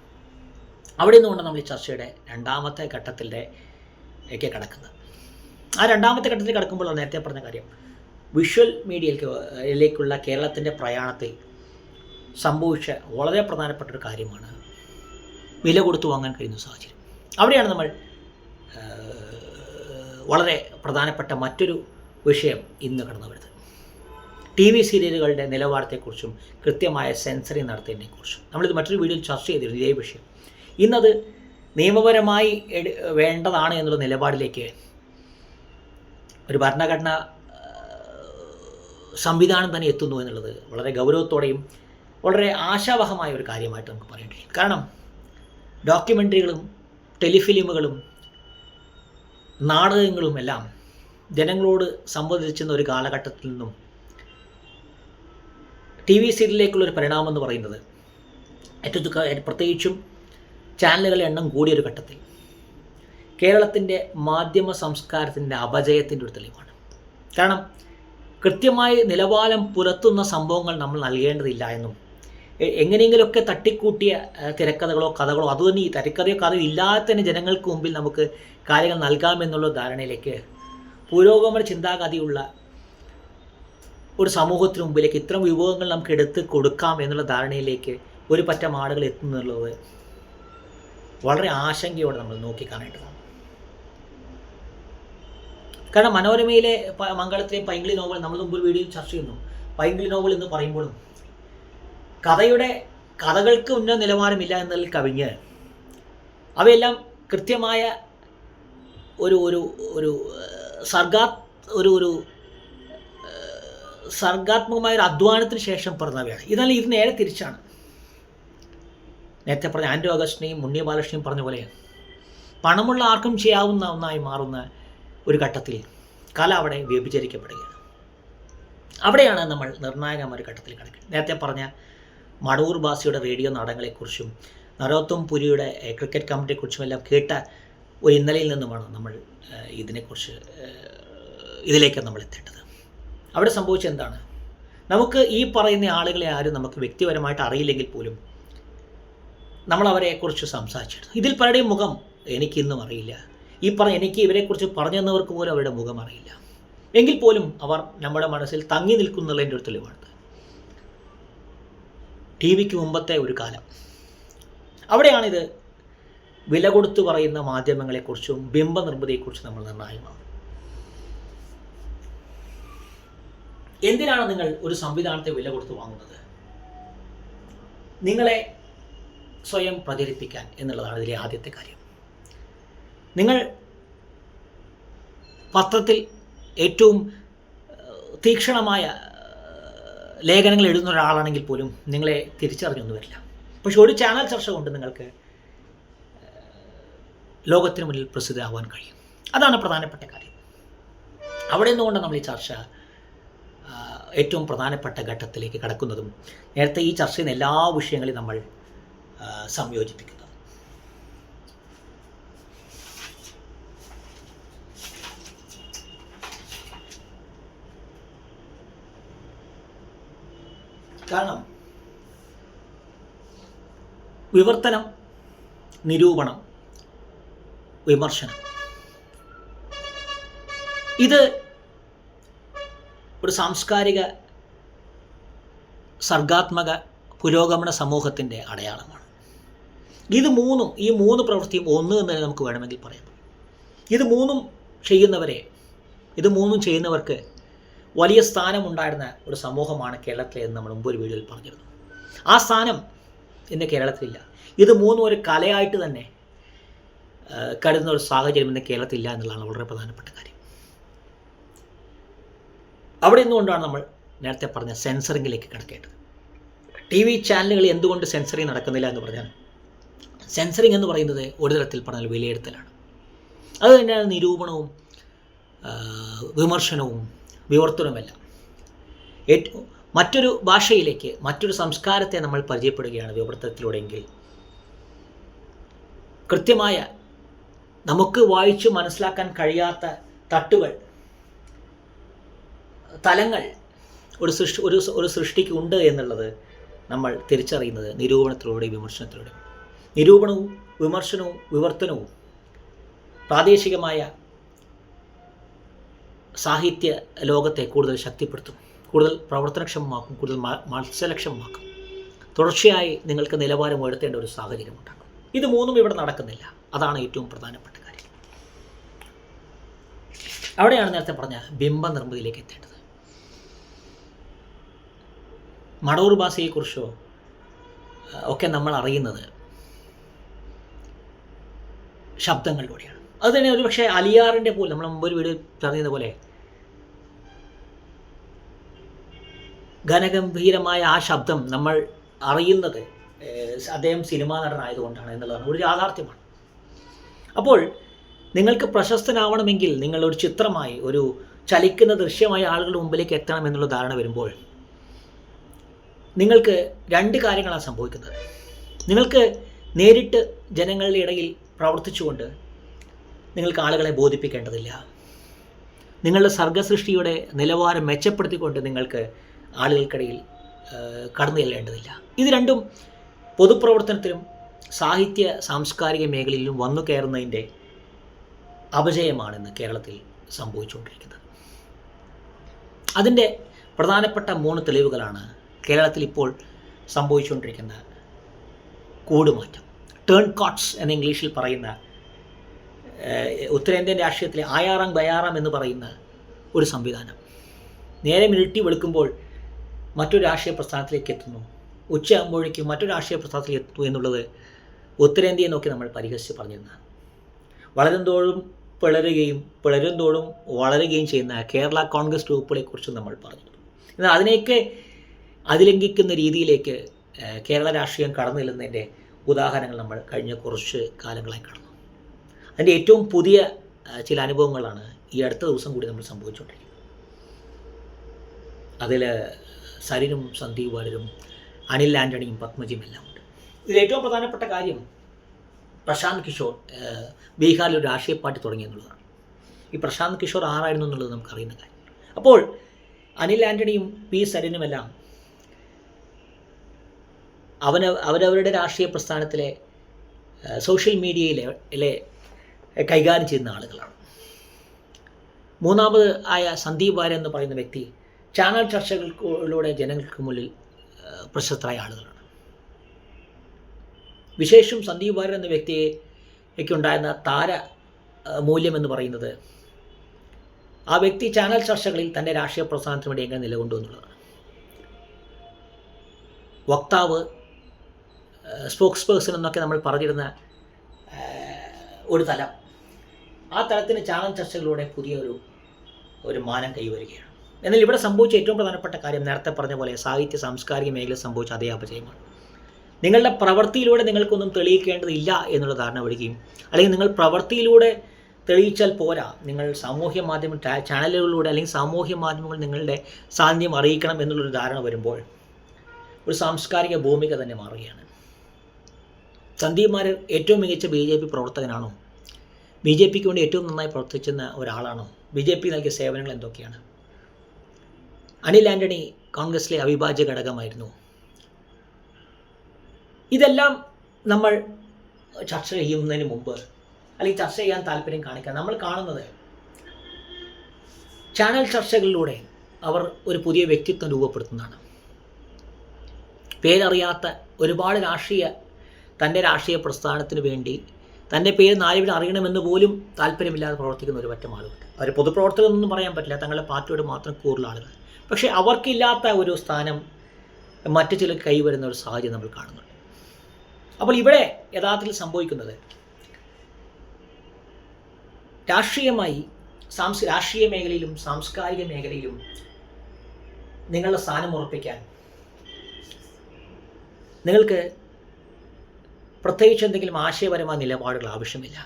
അവിടെ നിന്നുകൊണ്ട് നമ്മൾ ഈ ചർച്ചയുടെ 2ാമത്തെ ഘട്ടത്തിലേക്ക് കടക്കുന്നത്. ആ 2ാമത്തെ ഘട്ടത്തിൽ കടക്കുമ്പോൾ നേരത്തെ പറഞ്ഞ കാര്യം, വിഷ്വൽ മീഡിയയിലേക്കുള്ള കേരളത്തിൻ്റെ പ്രയാണത്തിൽ സംഭവിച്ച വളരെ പ്രധാനപ്പെട്ടൊരു കാര്യമാണ് വില കൊടുത്തു വാങ്ങാൻ കഴിയുന്ന സാഹചര്യം. അവിടെയാണ് നമ്മൾ വളരെ പ്രധാനപ്പെട്ട മറ്റൊരു വിഷയം ഇന്ന് കടന്നു വരുന്നത്. TV സീരിയലുകളുടെ നിലവാരത്തെക്കുറിച്ചും കൃത്യമായ സെൻസറിങ് നടത്തിയതിനെക്കുറിച്ചും നമ്മളിത് മറ്റൊരു വീഡിയോയിൽ ചർച്ച ചെയ്തിരുന്നു ഇതേ വിഷയം. ഇന്നത് നിയമപരമായി വേണ്ടതാണ് എന്നുള്ള നിലപാടിലേക്ക് ഒരു ഭരണഘടന സംവിധാനം തന്നെ എത്തുന്നു എന്നുള്ളത് വളരെ ഗൗരവത്തോടെയും വളരെ ആശാവഹമായ ഒരു കാര്യമായിട്ട് നമുക്ക് പറയേണ്ടി വരും. കാരണം ഡോക്യുമെൻ്ററികളും ടെലിഫിലിമുകളും നാടകങ്ങളും എല്ലാം ജനങ്ങളോട് സംവദിച്ചിരുന്ന ഒരു കാലഘട്ടത്തിൽ നിന്നും TV സീരിയലിലേക്കുള്ളൊരു പരിണാമം എന്ന് പറയുന്നത് പ്രത്യേകിച്ചും ചാനലുകളുടെ എണ്ണം കൂടിയൊരു ഘട്ടത്തിൽ കേരളത്തിൻ്റെ മാധ്യമ സംസ്കാരത്തിൻ്റെ അപജയത്തിൻ്റെ ഒരു തെളിവാണ്. കാരണം കൃത്യമായി നിലവാരം പുലർത്തുന്ന സംഭവങ്ങൾ നമ്മൾ നൽകേണ്ടതില്ല എന്നും എങ്ങനെയെങ്കിലുമൊക്കെ തട്ടിക്കൂട്ടിയ തിരക്കഥകളോ കഥകളോ അതുതന്നെ ഈ തിരക്കഥയോ കഥയോ ഇല്ലാതെ തന്നെ ജനങ്ങൾക്ക് മുമ്പിൽ നമുക്ക് കാര്യങ്ങൾ നൽകാമെന്നുള്ള ധാരണയിലേക്ക് പുരോഗമന ചിന്താഗതിയുള്ള ഒരു സമൂഹത്തിന് മുമ്പിലേക്ക് ഇത്തരം വിഭവങ്ങൾ നമുക്ക് എടുത്ത് കൊടുക്കാം എന്നുള്ള ധാരണയിലേക്ക് ഒരു പറ്റം ആളുകൾ എത്തുന്നുള്ളത് വളരെ ആശങ്കയോടെ നമ്മൾ നോക്കിക്കാണേണ്ടതാണ്. കാരണം മനോരമയിലെ മംഗളത്തിലെയും പൈങ്കിളി നോവൽ നമ്മൾ മുമ്പ് വീഡിയോയിൽ ചർച്ച ചെയ്യുന്നു. പൈങ്കിളി നോവൽ എന്ന് പറയുമ്പോഴും കഥകൾക്ക് ഉന്നത നിലവാരമില്ല എന്നതിൽ കവിഞ്ഞ് അവയെല്ലാം കൃത്യമായ ഒരു ഒരു ഒരു സർഗാത്മകമായ ഒരു അധ്വാനത്തിന് ശേഷം പിറന്നവയാണ്. എന്നാൽ ഇത് നേരെ തിരിച്ചാണ്. നേരത്തെ പറഞ്ഞ ആൻഡോ അഗസ്റ്റിനെയും ഉണ്ണി ബാലകൃഷ്ണനെയും പറഞ്ഞ പോലെ പണമുള്ള ആർക്കും ചെയ്യാവുന്ന ഒന്നായി മാറുന്ന ഒരു ഘട്ടത്തിൽ കല അവിടെ വ്യഭിചരിക്കപ്പെടുകയാണ്. അവിടെയാണ് നമ്മൾ നിർണായകമായ ഒരു ഘട്ടത്തിൽ കിടക്കുന്നത്. നേരത്തെ പറഞ്ഞ മടവൂർ ബാസിയുടെ റേഡിയോ നാടകങ്ങളെക്കുറിച്ചും നരോത്തം പുരിയുടെ ക്രിക്കറ്റ് കമൻറ്ററിയെക്കുറിച്ചും എല്ലാം കേട്ട ഒരു ഇന്നലയിൽ നിന്നുമാണ് നമ്മൾ ഇതിലേക്ക് നമ്മൾ എത്തേണ്ടത്. അവിടെ സംഭവിച്ചത് എന്താണ്? നമുക്ക് ഈ പറയുന്ന ആളുകളെ ആരും നമുക്ക് വ്യക്തിപരമായിട്ട് അറിയില്ലെങ്കിൽ പോലും നമ്മൾ അവരെക്കുറിച്ച് സംസാരിച്ചിരുന്നു. ഇതിൽ പലരുടെയും മുഖം എനിക്കിന്നും അറിയില്ല. എനിക്ക് ഇവരെക്കുറിച്ച് പറഞ്ഞു തന്നവർക്ക് പോലും അവരുടെ മുഖം അറിയില്ല. എങ്കിൽ പോലും അവർ നമ്മുടെ മനസ്സിൽ തങ്ങി നിൽക്കുന്നുള്ളതിൻ്റെ ഒരു തെളിവാണ്. TV-ക്ക് മുമ്പത്തെ ഒരു കാലം. അവിടെയാണിത് വില കൊടുത്തു പറയുന്ന മാധ്യമങ്ങളെക്കുറിച്ചും ബിംബനിർമ്മിതിയെക്കുറിച്ചും നമ്മൾ നിർണ്ണായകമാണ്. എന്തിനാണ് നിങ്ങൾ ഒരു സംവിധാനത്തെ വില കൊടുത്ത് വാങ്ങുന്നത്? നിങ്ങളെ സ്വയം പ്രചരിപ്പിക്കാൻ എന്നുള്ളതാണ് ഇതിലെ ആദ്യത്തെ കാര്യം. നിങ്ങൾ പത്രത്തിൽ ഏറ്റവും തീക്ഷണമായ ലേഖനങ്ങൾ എഴുതുന്ന ഒരാളാണെങ്കിൽ പോലും നിങ്ങളെ തിരിച്ചറിഞ്ഞൊന്നും വരില്ല. പക്ഷെ ഒരു ചാനൽ ചർച്ച കൊണ്ട് നിങ്ങൾക്ക് ലോകത്തിന് മുന്നിൽ പ്രസിദ്ധമാവാൻ കഴിയും. അതാണ് പ്രധാനപ്പെട്ട കാര്യം. അവിടെ നിന്നുകൊണ്ട് നമ്മൾ ഈ ചർച്ച ഏറ്റവും പ്രധാനപ്പെട്ട ഘട്ടത്തിലേക്ക് കടക്കുന്നതും നേരത്തെ ഈ ചർച്ച ചെയ്യുന്ന എല്ലാ വിഷയങ്ങളെയും നമ്മൾ സംയോജിപ്പിക്കുന്നത്. കാരണം വിവർത്തനം, നിരൂപണം, വിമർശനം, ഇത് ഒരു സാംസ്കാരിക സർഗാത്മക പുരോഗമന സമൂഹത്തിൻ്റെ അടയാളമാണ്. ഈ മൂന്ന് പ്രവൃത്തിയും ഒന്ന് എന്ന് തന്നെ നമുക്ക് വേണമെങ്കിൽ പറയാം. ഇത് മൂന്നും ചെയ്യുന്നവർക്ക് വലിയ സ്ഥാനമുണ്ടായിരുന്ന ഒരു സമൂഹമാണ് കേരളത്തിലെ എന്ന് നമ്മൾ മുമ്പ് ഒരു വീഡിയോയിൽ പറഞ്ഞിരുന്നു. ആ സ്ഥാനം ഇന്ന് കേരളത്തിലില്ല. ഇത് മൂന്നും ഒരു കലയായിട്ട് തന്നെ കരുതുന്ന ഒരു സാഹചര്യം ഇന്ന് കേരളത്തിലില്ല എന്നുള്ളതാണ് വളരെ പ്രധാനപ്പെട്ട കാര്യം. അവിടെ നിന്നുകൊണ്ടാണ് നമ്മൾ നേരത്തെ പറഞ്ഞ സെൻസറിങ്ങിലേക്ക് കിടക്കേണ്ടത്. TV ചാനലുകൾ എന്തുകൊണ്ട് സെൻസറിങ് നടക്കുന്നില്ല എന്ന് പറഞ്ഞാൽ, സെൻസറിങ് എന്ന് പറയുന്നത് ഒരു തരത്തിൽ പറഞ്ഞാൽ വിലയിരുത്തലാണ്. അത് തന്നെയാണ് നിരൂപണവും വിമർശനവും വിവർത്തനവുമെല്ലാം. മറ്റൊരു ഭാഷയിലേക്ക്, മറ്റൊരു സംസ്കാരത്തെ നമ്മൾ പരിചയപ്പെടുകയാണ് വിവർത്തനത്തിലൂടെയെങ്കിൽ കൃത്യമായ നമുക്ക് വായിച്ചു മനസ്സിലാക്കാൻ കഴിയാത്ത തട്ടുകൾ, തലങ്ങൾ ഒരു സൃഷ്ടിക്ക് ഉണ്ട് എന്നുള്ളത് നമ്മൾ തിരിച്ചറിയുന്നത് നിരൂപണത്തിലൂടെയും വിമർശനത്തിലൂടെയും. നിരൂപണവും വിമർശനവും വിവർത്തനവും പ്രാദേശികമായ സാഹിത്യ ലോകത്തെ കൂടുതൽ ശക്തിപ്പെടുത്തും, കൂടുതൽ പ്രവർത്തനക്ഷമമാക്കും, കൂടുതൽ മത്സരക്ഷമമാക്കും. തുടർച്ചയായി നിങ്ങൾക്ക് നിലവാരം ഉയർത്തേണ്ട ഒരു സാഹചര്യം ഉണ്ടാകും. ഇത് മൂന്നും ഇവിടെ നടക്കുന്നില്ല. അതാണ് ഏറ്റവും പ്രധാനപ്പെട്ട കാര്യം. അവിടെയാണ് നേരത്തെ പറഞ്ഞ ബിംബനിർമ്മിതിയിലേക്ക് എത്തേണ്ടത്. മടവൂർ ഭാഷയെക്കുറിച്ചോ ഒക്കെ നമ്മൾ അറിയുന്നത് ശബ്ദങ്ങളിലൂടെയാണ്. അത് തന്നെ ഒരുപക്ഷെ അലിയാറിൻ്റെ പോലും നമ്മൾ മുമ്പൊരു വീഡിയോ പറഞ്ഞത് പോലെ ഘനഗംഭീരമായ ആ ശബ്ദം നമ്മൾ അറിയുന്നത് അദ്ദേഹം സിനിമാ നടനായതുകൊണ്ടാണ് എന്നുള്ളതാണ് ഒരു യാഥാർത്ഥ്യമാണ്. അപ്പോൾ നിങ്ങൾക്ക് പ്രശസ്തനാവണമെങ്കിൽ നിങ്ങൾ ഒരു ചിത്രമായി, ഒരു ചലിക്കുന്ന ദൃശ്യമായ ആളുകളുടെ മുമ്പിലേക്ക് എത്തണം എന്നുള്ള ധാരണ വരുമ്പോൾ നിങ്ങൾക്ക് രണ്ട് കാര്യങ്ങളാണ് സംഭവിക്കുന്നത്. നിങ്ങൾക്ക് നേരിട്ട് ജനങ്ങളുടെ ഇടയിൽ പ്രവർത്തിച്ചുകൊണ്ട് നിങ്ങൾക്ക് ആളുകളെ ബോധിപ്പിക്കേണ്ടതില്ല. നിങ്ങളുടെ സർഗസൃഷ്ടിയുടെ നിലവാരം മെച്ചപ്പെടുത്തിക്കൊണ്ട് നിങ്ങൾക്ക് ആളുകൾക്കിടയിൽ കടന്നു ചെല്ലേണ്ടതില്ല. ഇത് രണ്ടും പൊതുപ്രവർത്തനത്തിലും സാഹിത്യ സാംസ്കാരിക മേഖലയിലും വന്നു കയറുന്നതിൻ്റെ അപജയമാണെന്ന് കേരളത്തിൽ സംഭവിച്ചുകൊണ്ടിരിക്കുന്നത്. അതിൻ്റെ പ്രധാനപ്പെട്ട 3 തെളിവുകളാണ് കേരളത്തിൽ ഇപ്പോൾ സംഭവിച്ചുകൊണ്ടിരിക്കുന്ന കൂടുമാറ്റം. ടേൺ കോട്ട്സ് എന്ന ഇംഗ്ലീഷിൽ പറയുന്ന ഉത്തരേന്ത്യൻ രാഷ്ട്രീയത്തിലെ ആയാറാം ബയാറാം എന്ന് പറയുന്ന ഒരു സംവിധാനം. നേരെ മിനിറ്റി വെളുക്കുമ്പോൾ മറ്റൊരു രാഷ്ട്രീയ പ്രസ്ഥാനത്തിലേക്ക് എത്തുന്നു, ഉച്ചയാകുമ്പോഴേക്കും മറ്റൊരു രാഷ്ട്രീയ പ്രസ്ഥാനത്തിലേക്ക് എത്തുന്നു എന്നുള്ളത് ഉത്തരേന്ത്യയെ നോക്കി നമ്മൾ പരിഹസിച്ച് പറഞ്ഞിരുന്നതാണ്. വളരുന്തോറും പിളരുന്തോറും വളരുകയും ചെയ്യുന്ന കേരള കോൺഗ്രസ് ഗ്രൂപ്പുകളെക്കുറിച്ച് നമ്മൾ പറഞ്ഞു. എന്നാൽ അതിനെയൊക്കെ അതിലംഘിക്കുന്ന രീതിയിലേക്ക് കേരള രാഷ്ട്രീയം കടന്നു ചെല്ലുന്നതിൻ്റെ ഉദാഹരണങ്ങൾ നമ്മൾ കഴിഞ്ഞ കുറച്ച് കാലങ്ങളായി കാണുന്നു. അതിൻ്റെ ഏറ്റവും പുതിയ ചില അനുഭവങ്ങളാണ് ഈ അടുത്ത ദിവസം കൂടി നമ്മൾ സംഭവിച്ചുകൊണ്ടിരിക്കുന്നത്. അതിൽ സരിനും സന്ദീപ് വാര്യരും അനിൽ ആൻ്റണിയും പത്മജിയും എല്ലാം ഉണ്ട്. ഇതിൽ ഏറ്റവും പ്രധാനപ്പെട്ട കാര്യം പ്രശാന്ത് കിഷോർ ബീഹാറിൽ ഒരു രാഷ്ട്രീയ പാർട്ടി തുടങ്ങിയെന്നുള്ളതാണ്. ഈ പ്രശാന്ത് കിഷോർ ആരായിരുന്നു എന്നുള്ളത് നമുക്കറിയുന്ന കാര്യം. അപ്പോൾ അനിൽ ആൻ്റണിയും പി സരിനുമെല്ലാം അവരവരുടെ രാഷ്ട്രീയ പ്രസ്ഥാനത്തിലെ സോഷ്യൽ മീഡിയയിലെ കൈകാര്യം ചെയ്യുന്ന ആളുകളാണ്. മൂന്നാമത് ആയ സന്ദീപ് വാര്യർ എന്ന് പറയുന്ന വ്യക്തി ചാനൽ ചർച്ചകളിലൂടെ ജനങ്ങൾക്ക് മുന്നിൽ പ്രശസ്തരായ ആളുകളാണ്. വിശേഷം സന്ദീപ് വാര്യർ എന്ന വ്യക്തിയേക്കുണ്ടായിരുന്ന താര മൂല്യം എന്ന് പറയുന്നത് ആ വ്യക്തി ചാനൽ ചർച്ചകളിൽ തൻ്റെ രാഷ്ട്രീയ പ്രസ്ഥാനത്തിന് വേണ്ടി എങ്ങനെ നിലകൊണ്ടു എന്നുള്ളതാണ്. വക്താവ്, സ്പോക്സ് പേഴ്സൺ എന്നൊക്കെ നമ്മൾ പറഞ്ഞിരുന്ന ഒരു തലം ആ തലത്തിന് ചാനൽ ചർച്ചകളിലൂടെ പുതിയ ഒരു മാനം കൈവരികയാണ്. എന്നാൽ ഇവിടെ സംഭവിച്ച ഏറ്റവും പ്രധാനപ്പെട്ട കാര്യം നേരത്തെ പറഞ്ഞ പോലെ സാഹിത്യ സാംസ്കാരിക മേഖലയിൽ സംഭവിച്ച അതേ അപജയമാണ്. നിങ്ങളുടെ പ്രവൃത്തിയിലൂടെ നിങ്ങൾക്കൊന്നും തെളിയിക്കേണ്ടതില്ല എന്നുള്ള ധാരണ വരികയും, അല്ലെങ്കിൽ നിങ്ങൾ പ്രവൃത്തിയിലൂടെ തെളിയിച്ചാൽ പോരാ, നിങ്ങൾ സാമൂഹ്യ മാധ്യമ ചാനലുകളിലൂടെ അല്ലെങ്കിൽ സാമൂഹ്യ മാധ്യമങ്ങൾ നിങ്ങളുടെ സാന്നിധ്യം അറിയിക്കണം എന്നുള്ളൊരു ധാരണ വരുമ്പോൾ ഒരു സാംസ്കാരിക ഭൂമിക തന്നെ മാറുകയാണ്. സന്ദീപ് വാര്യർ ഏറ്റവും മികച്ച BJP പ്രവർത്തകനാണോ? BJPക്ക് വേണ്ടി ഏറ്റവും നന്നായി പ്രവർത്തിക്കുന്ന ഒരാളാണോ? BJP നൽകിയ സേവനങ്ങൾ എന്തൊക്കെയാണ്? അനിൽ ആൻ്റണി കോൺഗ്രസിലെ അവിഭാജ്യ ഘടകമായിരുന്നു. ഇതെല്ലാം നമ്മൾ ചർച്ച ചെയ്യുന്നതിന് മുമ്പ്, അല്ലെങ്കിൽ ചർച്ച ചെയ്യാൻ താല്പര്യം കാണിക്കാൻ നമ്മൾ കാണുന്നത് ചാനൽ ചർച്ചകളിലൂടെ അവർ ഒരു പുതിയ വ്യക്തിത്വം രൂപപ്പെടുത്തുന്നതാണ്. പേരറിയാത്ത ഒരുപാട് തൻ്റെ രാഷ്ട്രീയ പ്രസ്ഥാനത്തിന് വേണ്ടി തൻ്റെ പേര് നാലുപേർ അറിയണമെന്ന് പോലും താല്പര്യമില്ലാതെ പ്രവർത്തിക്കുന്ന ഒരു പറ്റം ആളുകൾ. അവർ പൊതുപ്രവർത്തകരെന്നൊന്നും പറയാൻ പറ്റില്ല, തങ്ങളുടെ പാർട്ടിയോട് മാത്രം കൂടുതൽ ആളുകൾ. പക്ഷേ അവർക്കില്ലാത്ത ഒരു സ്ഥാനം മറ്റു ചിലർ കൈവരുന്ന ഒരു സാഹചര്യം നമ്മൾ കാണുന്നുണ്ട്. അപ്പോൾ ഇവിടെ യഥാർത്ഥത്തിൽ സംഭവിക്കുന്നത് രാഷ്ട്രീയമായി രാഷ്ട്രീയ മേഖലയിലും സാംസ്കാരിക മേഖലയിലും നിങ്ങളുടെ സ്ഥാനം ഉറപ്പിക്കാൻ നിങ്ങൾക്ക് പ്രത്യേകിച്ച് എന്തെങ്കിലും ആശയപരമായ നിലപാടുകൾ ആവശ്യമില്ല.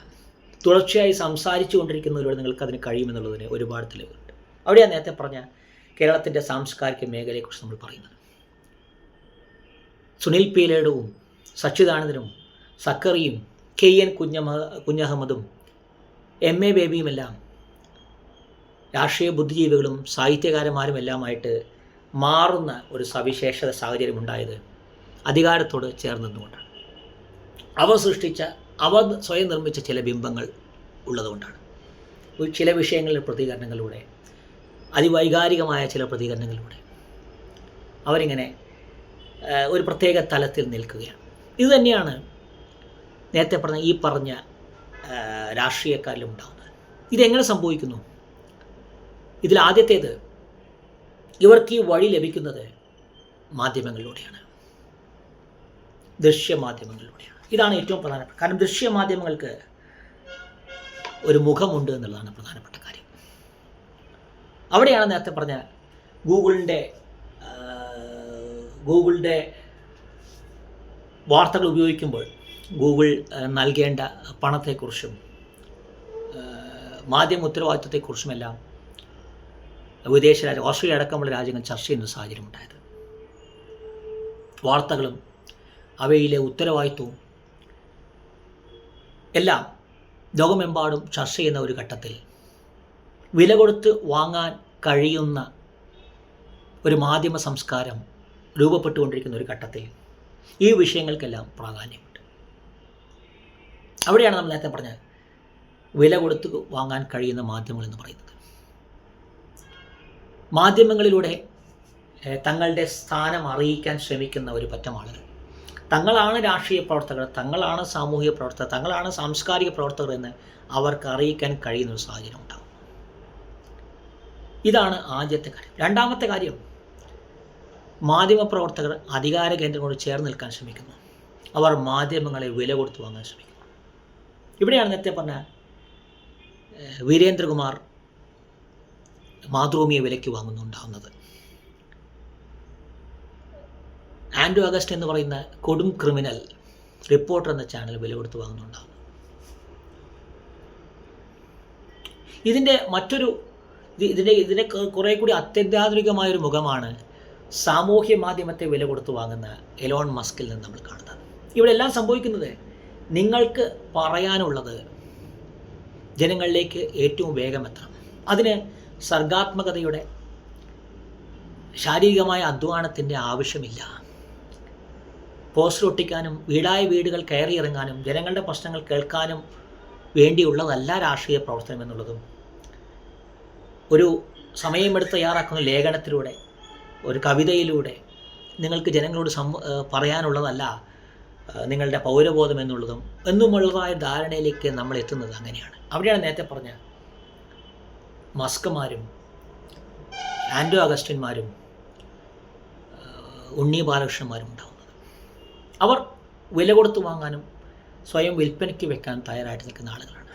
തുടർച്ചയായി സംസാരിച്ചു കൊണ്ടിരിക്കുന്നതിലൂടെ നിങ്ങൾക്കതിന് കഴിയുമെന്നുള്ളതിന് ഒരുപാട് തെളിവുകളുണ്ട്. അവിടെയാണ് നേരത്തെ പറഞ്ഞ കേരളത്തിൻ്റെ സാംസ്കാരിക മേഖലയെക്കുറിച്ച് നമ്മൾ പറയുന്നത്. സുനിൽ പീലേടവും സച്ചിദാനന്ദനും സക്കറിയും KN കുഞ്ഞഹമ്മദും MA ബേബിയുമെല്ലാം രാഷ്ട്രീയ ബുദ്ധിജീവികളും സാഹിത്യകാരന്മാരും എല്ലാമായിട്ട് മാറുന്ന ഒരു സവിശേഷത സാഹചര്യം ഉണ്ടായത് അധികാരത്തോട് ചേർന്ന് നിന്നുകൊണ്ടാണ്. അവർ സ്വയം നിർമ്മിച്ച ചില ബിംബങ്ങൾ ഉള്ളതുകൊണ്ടാണ്. ചില വിഷയങ്ങളിലെ പ്രതികരണങ്ങളിലൂടെ, അതിവൈകാരികമായ ചില പ്രതികരണങ്ങളിലൂടെ അവരിങ്ങനെ ഒരു പ്രത്യേക തലത്തിൽ നിൽക്കുകയാണ്. ഇതുതന്നെയാണ് നേരത്തെ പറഞ്ഞ രാഷ്ട്രീയക്കാരിലും ഉണ്ടാകുന്നത്. ഇതെങ്ങനെ സംഭവിക്കുന്നു? ഇതിൽ ആദ്യത്തേത്, ഇവർക്ക് ഈ വഴി ലഭിക്കുന്നത് മാധ്യമങ്ങളിലൂടെയാണ്, ദൃശ്യമാധ്യമങ്ങളിലൂടെയാണ്. ഇതാണ് ഏറ്റവും പ്രധാനപ്പെട്ട കാരണം. ദൃശ്യമാധ്യമങ്ങൾക്ക് ഒരു മുഖമുണ്ട് എന്നുള്ളതാണ് പ്രധാനപ്പെട്ട കാര്യം. അവിടെയാണ് നേരത്തെ പറഞ്ഞ ഗൂഗിളിൻ്റെ വാർത്തകൾ ഉപയോഗിക്കുമ്പോൾ ഗൂഗിൾ നൽകേണ്ട പണത്തെക്കുറിച്ചും മാധ്യമ ഉത്തരവാദിത്വത്തെക്കുറിച്ചുമെല്ലാം വിദേശ രാജ്യം, ഓസ്ട്രേലിയ അടക്കമുള്ള രാജ്യങ്ങൾ ചർച്ച ചെയ്യുന്ന സാഹചര്യം ഉണ്ടായത്. വാർത്തകളും അവയിലെ ഉത്തരവാദിത്വവും എല്ലാം ലോകമെമ്പാടും ചർച്ച ചെയ്യുന്ന ഒരു ഘട്ടത്തിൽ വില കൊടുത്ത് വാങ്ങാൻ കഴിയുന്ന ഒരു മാധ്യമ സംസ്കാരം രൂപപ്പെട്ടുകൊണ്ടിരിക്കുന്ന ഒരു ഘട്ടത്തിൽ ഈ വിഷയങ്ങൾക്കെല്ലാം പ്രാധാന്യമുണ്ട്. അവിടെയാണ് നമ്മൾ നേരത്തെ പറഞ്ഞ വില കൊടുത്ത് വാങ്ങാൻ കഴിയുന്ന മാധ്യമങ്ങൾ എന്ന് പറയുന്നത്. മാധ്യമങ്ങളിലൂടെ തങ്ങളുടെ സ്ഥാനം അറിയിക്കാൻ ശ്രമിക്കുന്ന ഒരു പറ്റം ആളുകൾ, തങ്ങളാണ് രാഷ്ട്രീയ പ്രവർത്തകർ, തങ്ങളാണ് സാമൂഹിക പ്രവർത്തകർ, തങ്ങളാണ് സാംസ്കാരിക പ്രവർത്തകർ എന്ന് അവർക്ക് അറിയിക്കാൻ കഴിയുന്ന ഒരു സാഹചര്യം ഉണ്ടാകും. ഇതാണ് ആദ്യത്തെ കാര്യം. രണ്ടാമത്തെ കാര്യം, മാധ്യമപ്രവർത്തകർ അധികാര കേന്ദ്രങ്ങളോട് ചേർന്ന് നിൽക്കാൻ ശ്രമിക്കുന്നു. അവർ മാധ്യമങ്ങളെ വില കൊടുത്ത് വാങ്ങാൻ ശ്രമിക്കുന്നു. ഇവിടെയാണ് നേരത്തെ പറഞ്ഞ വീരേന്ദ്രകുമാർ മാതൃഭൂമിയെ വിലയ്ക്ക് വാങ്ങുന്നുണ്ടാവുന്നത്. ആൻഡ്രൂ അഗസ്റ്റ് എന്ന് പറയുന്ന കൊടും ക്രിമിനൽ റിപ്പോർട്ടർ എന്ന ചാനൽ വില കൊടുത്ത് വാങ്ങുന്നുണ്ടാവും. ഇതിൻ്റെ കുറേ കൂടി അത്യന്താധുനികമായൊരു മുഖമാണ് സാമൂഹ്യ മാധ്യമത്തെ വില കൊടുത്ത് വാങ്ങുന്ന എലോൺ മസ്കിൽ നിന്ന് നമ്മൾ കാണുന്നത്. ഇവിടെ എല്ലാം സംഭവിക്കുന്നത്, നിങ്ങൾക്ക് പറയാനുള്ളത് ജനങ്ങളിലേക്ക് ഏറ്റവും വേഗം എത്തണം. അതിന് സർഗാത്മകതയുടെ, ശാരീരികമായ അധ്വാനത്തിൻ്റെ ആവശ്യമില്ല. പോസ്റ്റർ ഒട്ടിക്കാനും വീടായ വീടുകൾ കയറിയിറങ്ങാനും ജനങ്ങളുടെ പ്രശ്നങ്ങൾ കേൾക്കാനും വേണ്ടിയുള്ളതല്ല രാഷ്ട്രീയ പ്രവർത്തനം എന്നുള്ളതും ഒരു സമയമെടുത്ത് തയ്യാറാക്കുന്ന ലേഖനത്തിലൂടെ, ഒരു കവിതയിലൂടെ നിങ്ങൾക്ക് ജനങ്ങളോട് പറയാനുള്ളതല്ല നിങ്ങളുടെ പൗരബോധം എന്നുമുള്ളതായ ധാരണയിലേക്ക് നമ്മൾ എത്തുന്നത് അങ്ങനെയാണ്. അവിടെയാണ് നേരത്തെ പറഞ്ഞ മസ്കുമാരും ആൻഡ്രൂ അഗസ്റ്റിന്മാരും ഉണ്ണി ബാലകൃഷ്ണന്മാരും ഉണ്ടാകുന്നത്. അവർ വില കൊടുത്ത് വാങ്ങാനും സ്വയം വിൽപ്പനയ്ക്ക് വെക്കാൻ തയ്യാറായിട്ട് നിൽക്കുന്ന ആളുകളാണ്.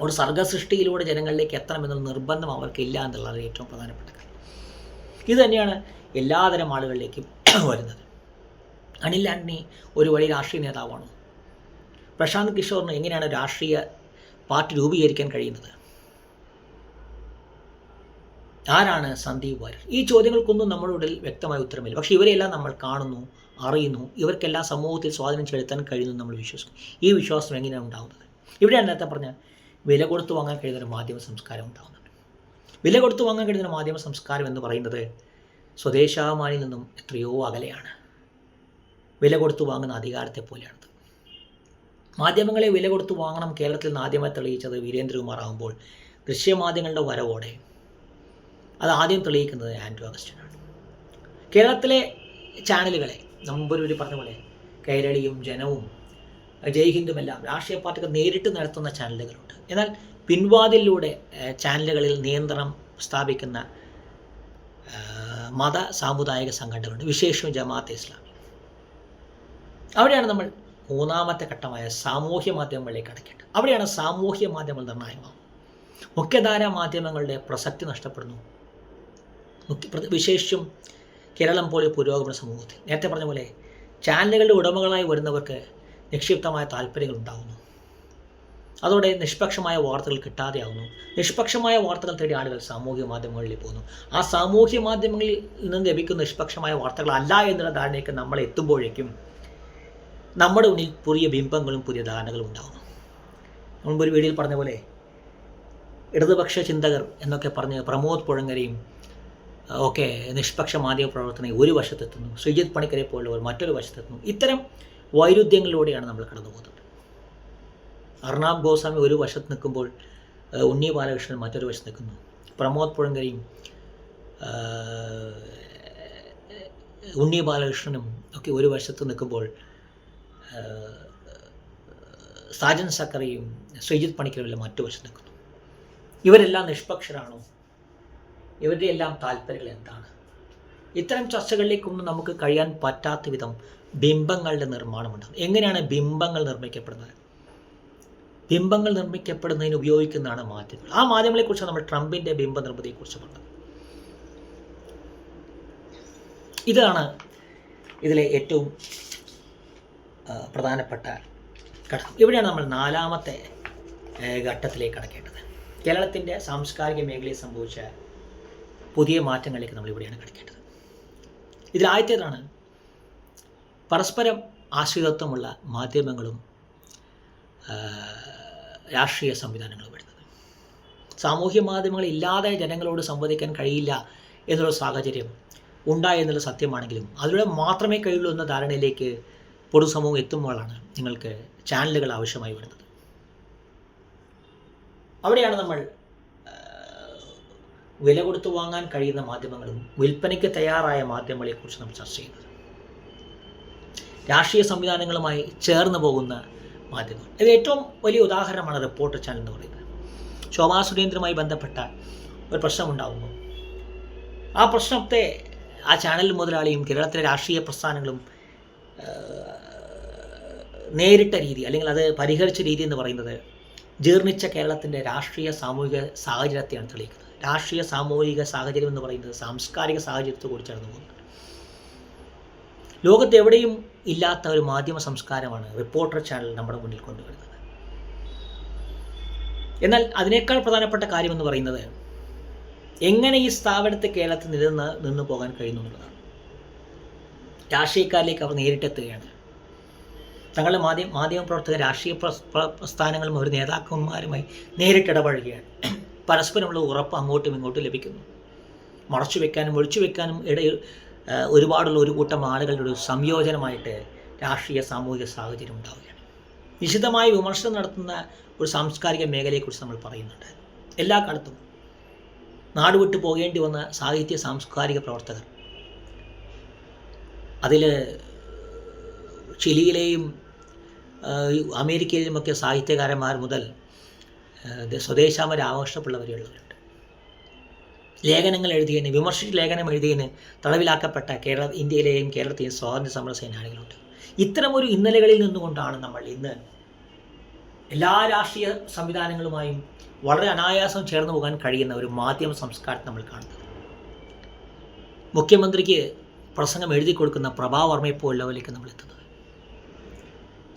ഒരു സർഗസൃഷ്ടിയിലൂടെ ജനങ്ങളിലേക്ക് എത്തണമെന്നുള്ള നിർബന്ധം അവർക്കില്ല എന്നുള്ളത് ഏറ്റവും പ്രധാനപ്പെട്ട കാര്യം. ഇത് തന്നെയാണ് എല്ലാതരം ആളുകളിലേക്കും വരുന്നത്. അനിൽ ആൻ്റണി ഒരു വലിയ രാഷ്ട്രീയ നേതാവാണ്. പ്രശാന്ത് കിഷോറിന് എങ്ങനെയാണ് രാഷ്ട്രീയ പാർട്ടി രൂപീകരിക്കാൻ കഴിയുന്നത്? ആരാണ് സന്ദീപ് വാര്യർ? ഈ ചോദ്യങ്ങൾക്കൊന്നും നമ്മുടെ ഉള്ളിൽ വ്യക്തമായ ഉത്തരമില്ല. പക്ഷേ ഇവരെല്ലാം നമ്മൾ കാണുന്നു, അറിയുന്നു, ഇവർക്കെല്ലാം സമൂഹത്തിൽ സ്വാധീനം ചെലുത്താൻ കഴിയുന്നു നമ്മൾ വിശ്വസിക്കും. ഈ വിശ്വാസം എങ്ങനെയാണ് ഉണ്ടാകുന്നത്? ഇവിടെയാണ് നേരത്തെ പറഞ്ഞ വില കൊടുത്തു വാങ്ങാൻ കഴിയുന്ന ഒരു മാധ്യമ സംസ്കാരം ഉണ്ടാകുന്നുണ്ട്. വില കൊടുത്തു വാങ്ങാൻ കഴിയുന്ന ഒരു മാധ്യമ സംസ്കാരം എന്ന് പറയുന്നത് സ്വദേശാഭിമാനിയിൽ നിന്നും എത്രയോ അകലെയാണ്. വില കൊടുത്തു വാങ്ങുന്ന അധികാരത്തെ പോലെയാണത്. മാധ്യമങ്ങളെ വില കൊടുത്തു വാങ്ങണം കേരളത്തിൽ നിന്ന് ആദ്യമായി തെളിയിച്ചത് വീരേന്ദ്രകുമാർ ആകുമ്പോൾ ദൃശ്യമാധ്യമങ്ങളുടെ വരവോടെ അത് ആദ്യം തെളിയിക്കുന്നത് ആൻഡ്രൂ അഗസ്റ്റിനാണ്. കേരളത്തിലെ ചാനലുകളെ മുമ്പൊരു പറഞ്ഞ പോലെ കൈരളിയും ജനവും ജയ്ഹിന്ദുമെല്ലാം രാഷ്ട്രീയ പാർട്ടികൾ നേരിട്ട് നടത്തുന്ന ചാനലുകളുണ്ട്. എന്നാൽ പിൻവാതിലൂടെ ചാനലുകളിൽ നിയന്ത്രണം സ്ഥാപിക്കുന്ന മത സാമുദായിക സംഘടനകളുണ്ട്, വിശേഷവും ജമാഅത്തെ ഇസ്ലാമി. അവിടെയാണ് നമ്മൾ മൂന്നാമത്തെ ഘട്ടമായ സാമൂഹ്യ മാധ്യമങ്ങളിലേക്ക് കടക്കേണ്ടത്. അവിടെയാണ് സാമൂഹ്യ മാധ്യമങ്ങൾ നിർണായകമാകും. മുഖ്യധാരാ മാധ്യമങ്ങളുടെ പ്രസക്തി നഷ്ടപ്പെടുന്നു. വിശേഷിച്ചും കേരളം പോലെ പുരോഗമന സമൂഹത്തിൽ നേരത്തെ പറഞ്ഞ പോലെ ചാനലുകളുടെ ഉടമകളായി വരുന്നവർക്ക് നിക്ഷിപ്തമായ താല്പര്യങ്ങൾ ഉണ്ടാകുന്നു. അതോടെ നിഷ്പക്ഷമായ വാർത്തകൾ കിട്ടാതെയാകുന്നു. നിഷ്പക്ഷമായ വാർത്തകൾ തേടി ആളുകൾ സാമൂഹ്യ മാധ്യമങ്ങളിൽ പോകുന്നു. ആ സാമൂഹ്യ മാധ്യമങ്ങളിൽ നിന്ന് ലഭിക്കുന്ന നിഷ്പക്ഷമായ വാർത്തകളല്ല എന്നുള്ള ധാരണയ്ക്ക് നമ്മൾ എത്തുമ്പോഴേക്കും നമ്മുടെ മുന്നിൽ പുതിയ ബിംബങ്ങളും പുതിയ ധാരണകളും ഉണ്ടാകുന്നു. മുൻപൊരു വീഡിയോയിൽ പറഞ്ഞ പോലെ ഇടതുപക്ഷ ചിന്തകർ എന്നൊക്കെ പറഞ്ഞ് പ്രമോദ് പുഴങ്ങരയും ഒക്കെ നിഷ്പക്ഷ മാധ്യമ പ്രവർത്തനം ഒരു വശത്തെത്തുന്നു, ശ്രീജിത്ത് പണിക്കരെ പോലുള്ളവർ മറ്റൊരു വശത്തെത്തുന്നു. ഇത്തരം വൈരുദ്ധ്യങ്ങളിലൂടെയാണ് നമ്മൾ കടന്നു പോകുന്നത്. അർണാബ് ഗോസ്വാമി ഒരു വശത്ത് നിൽക്കുമ്പോൾ ഉണ്ണി ബാലകൃഷ്ണൻ മറ്റൊരു വശത്ത് നിൽക്കുന്നു. പ്രമോദ് പുഴങ്കരയും ഉണ്ണി ബാലകൃഷ്ണനും ഒക്കെ ഒരു വശത്ത് നിൽക്കുമ്പോൾ സാജൻ സക്കറിയും ശ്രീജിത്ത് പണിക്കരും മറ്റു വശത്ത് നിൽക്കുന്നു. ഇവരെല്ലാം നിഷ്പക്ഷരാണോ? ഇവരുടെ എല്ലാം താല്പര്യങ്ങൾ എന്താണ്? ഇത്തരം ചർച്ചകളിലേക്കൊന്നും നമുക്ക് കഴിയാൻ പറ്റാത്ത വിധം ബിംബങ്ങളുടെ നിർമ്മാണമുണ്ടാകും. എങ്ങനെയാണ് ബിംബങ്ങൾ നിർമ്മിക്കപ്പെടുന്നത്? ബിംബങ്ങൾ നിർമ്മിക്കപ്പെടുന്നതിന് ഉപയോഗിക്കുന്നതാണ് മാധ്യമങ്ങൾ. ആ മാധ്യമങ്ങളെക്കുറിച്ച് നമ്മൾ ട്രംപിൻ്റെ ബിംബ നിർമ്മിതിയെക്കുറിച്ച് പറഞ്ഞത്. ഇതാണ് ഇതിലെ ഏറ്റവും പ്രധാനപ്പെട്ട ഘടകം. ഇവിടെയാണ് നമ്മൾ നാലാമത്തെ ഘട്ടത്തിലേക്ക് കടക്കേണ്ടത്. കേരളത്തിൻ്റെ സാംസ്കാരിക മേഖലയിൽ സംഭവിച്ച പുതിയ മാറ്റങ്ങളിലേക്ക് നമ്മൾ ഇവിടെയാണ് കടക്കേണ്ടത്. ഇതിലാദ്യത്തേതാണ് പരസ്പരം ആശ്രിതത്വമുള്ള മാധ്യമങ്ങളും രാഷ്ട്രീയ സംവിധാനങ്ങളും വരുന്നത്. സാമൂഹ്യ മാധ്യമങ്ങൾ ഇല്ലാതെ ജനങ്ങളോട് സംവദിക്കാൻ കഴിയില്ല എന്നുള്ള സാഹചര്യം ഉണ്ടായി എന്നുള്ള സത്യമാണെങ്കിലും അതിലൂടെ മാത്രമേ കഴിയുള്ളൂ എന്ന ധാരണയിലേക്ക് പൊതുസമൂഹം എത്തുമ്പോഴാണ് നിങ്ങൾക്ക് ചാനലുകൾ ആവശ്യമായി വരുന്നത്. അവിടെയാണ് നമ്മൾ വില കൊടുത്തു വാങ്ങാൻ കഴിയുന്ന മാധ്യമങ്ങളും വിൽപ്പനയ്ക്ക് തയ്യാറായ മാധ്യമങ്ങളെക്കുറിച്ച് നമ്മൾ ചർച്ച ചെയ്യുന്നത്. രാഷ്ട്രീയ സംവിധാനങ്ങളുമായി ചേർന്ന് പോകുന്ന മാധ്യമങ്ങൾ. ഇത് ഏറ്റവും വലിയ ഉദാഹരണമാണ് റിപ്പോർട്ടർ ചാനൽ എന്ന് പറയുന്നത്. ശോഭാ സുരേന്ദ്രനുമായി ബന്ധപ്പെട്ട ഒരു പ്രശ്നമുണ്ടാകുന്നു. ആ പ്രശ്നത്തെ ആ ചാനൽ മുതലാളിയും കേരളത്തിലെ രാഷ്ട്രീയ പ്രസ്ഥാനങ്ങളും നേരിട്ട രീതി അല്ലെങ്കിൽ അത് പരിഹരിച്ച രീതി എന്ന് പറയുന്നത് ജീർണിച്ച കേരളത്തിൻ്റെ രാഷ്ട്രീയ സാമൂഹിക സാഹചര്യത്തെയാണ് തെളിയിക്കുന്നത്. രാഷ്ട്രീയ സാമൂഹിക സാഹചര്യം എന്ന് പറയുന്നത് സാംസ്കാരിക സാഹചര്യത്തെ കൂടി ചേർന്ന് പോകുന്നത്. ലോകത്ത് എവിടെയും ഇല്ലാത്ത ഒരു മാധ്യമ സംസ്കാരമാണ് റിപ്പോർട്ടർ ചാനൽ നമ്മുടെ മുന്നിൽ കൊണ്ടുവരുന്നത്. എന്നാൽ അതിനേക്കാൾ പ്രധാനപ്പെട്ട കാര്യമെന്ന് പറയുന്നത് എങ്ങനെ ഈ സ്ഥാപനത്തെ കേരളത്തിൽ നിന്നു പോകാൻ കഴിയുന്നു എന്നുള്ളതാണ്. രാഷ്ട്രീയക്കാരിലേക്ക് അവർ നേരിട്ടെത്തുകയാണ്. തങ്ങളുടെ മാധ്യമ പ്രവർത്തകർ രാഷ്ട്രീയ പ്രസ്ഥാനങ്ങളും ഒരു നേതാക്കന്മാരുമായി നേരിട്ടിടപഴകുകയാണ്. പരസ്പരമുള്ള ഉറപ്പ് അങ്ങോട്ടും ഇങ്ങോട്ടും ലഭിക്കുന്നു. മറച്ചു വെക്കാനും ഒളിച്ചു വെക്കാനും ഇടയിൽ ഒരുപാടുള്ള ഒരു കൂട്ടം ആളുകളുടെ ഒരു സംയോജനമായിട്ട് രാഷ്ട്രീയ സാമൂഹിക സാഹചര്യം ഉണ്ടാവുകയാണ്. നിശിതമായ വിമർശനം നടത്തുന്ന ഒരു സാംസ്കാരിക മേഖലയെക്കുറിച്ച് നമ്മൾ പറയുന്നുണ്ട്. എല്ലാ കാലത്തും നാടുവിട്ടു പോകേണ്ടി വന്ന സാഹിത്യ സാംസ്കാരിക പ്രവർത്തകർ, അതിൽ ചിലിയിലെയും അമേരിക്കയിലുമൊക്കെ സാഹിത്യകാരന്മാർ മുതൽ സ്വദേശാമ രാമകൃഷ്ണപിള്ള വരെയുള്ളവരുണ്ട്. ലേഖനങ്ങൾ എഴുതിയതിന്, വിമർശിച്ച് ലേഖനം എഴുതിയതിന് തടവിലാക്കപ്പെട്ട ഇന്ത്യയിലെയും കേരളത്തെയും സ്വാതന്ത്ര്യ സമര സേനാനികളുണ്ട്. ഇത്തരമൊരു ഇന്നലകളിൽ നിന്നുകൊണ്ടാണ് നമ്മൾ ഇന്ന് എല്ലാ രാഷ്ട്രീയ സംവിധാനങ്ങളുമായും വളരെ അനായാസം ചേർന്ന് പോകാൻ കഴിയുന്ന ഒരു മാധ്യമ സംസ്കാരത്തെ നമ്മൾ കാണുന്നത്. മുഖ്യമന്ത്രിക്ക് പ്രസംഗം എഴുതി കൊടുക്കുന്ന പ്രഭാവർമ്മയെപ്പോൾ ലെവലിലേക്ക് നമ്മൾ എത്തുന്നത്.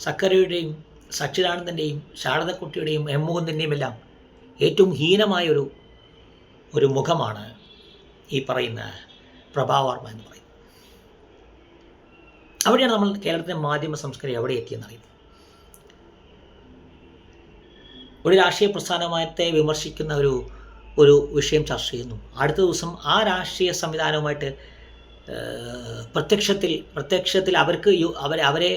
സക്കറിയുടെയും സച്ചിദാനന്ദൻ്റെയും ശാരദക്കുട്ടിയുടെയും എം മുകുന്ദൻ്റെയും എല്ലാം ഏറ്റവും ഹീനമായ ഒരു മുഖമാണ് ഈ പറയുന്ന പ്രഭാവർമ്മ എന്ന് പറയുന്നത്. അവിടെയാണ് നമ്മൾ കേരളത്തിലെ മാധ്യമ സംസ്കാരം എവിടെ എത്തിയെന്നറിയുന്നത്. ഒരു രാഷ്ട്രീയ പ്രസ്ഥാനത്തെ വിമർശിക്കുന്ന ഒരു വിഷയം ചർച്ച ചെയ്യുന്നു. അടുത്ത ദിവസം ആ രാഷ്ട്രീയ സംവിധാനവുമായിട്ട് പ്രത്യക്ഷത്തിൽ അവരെ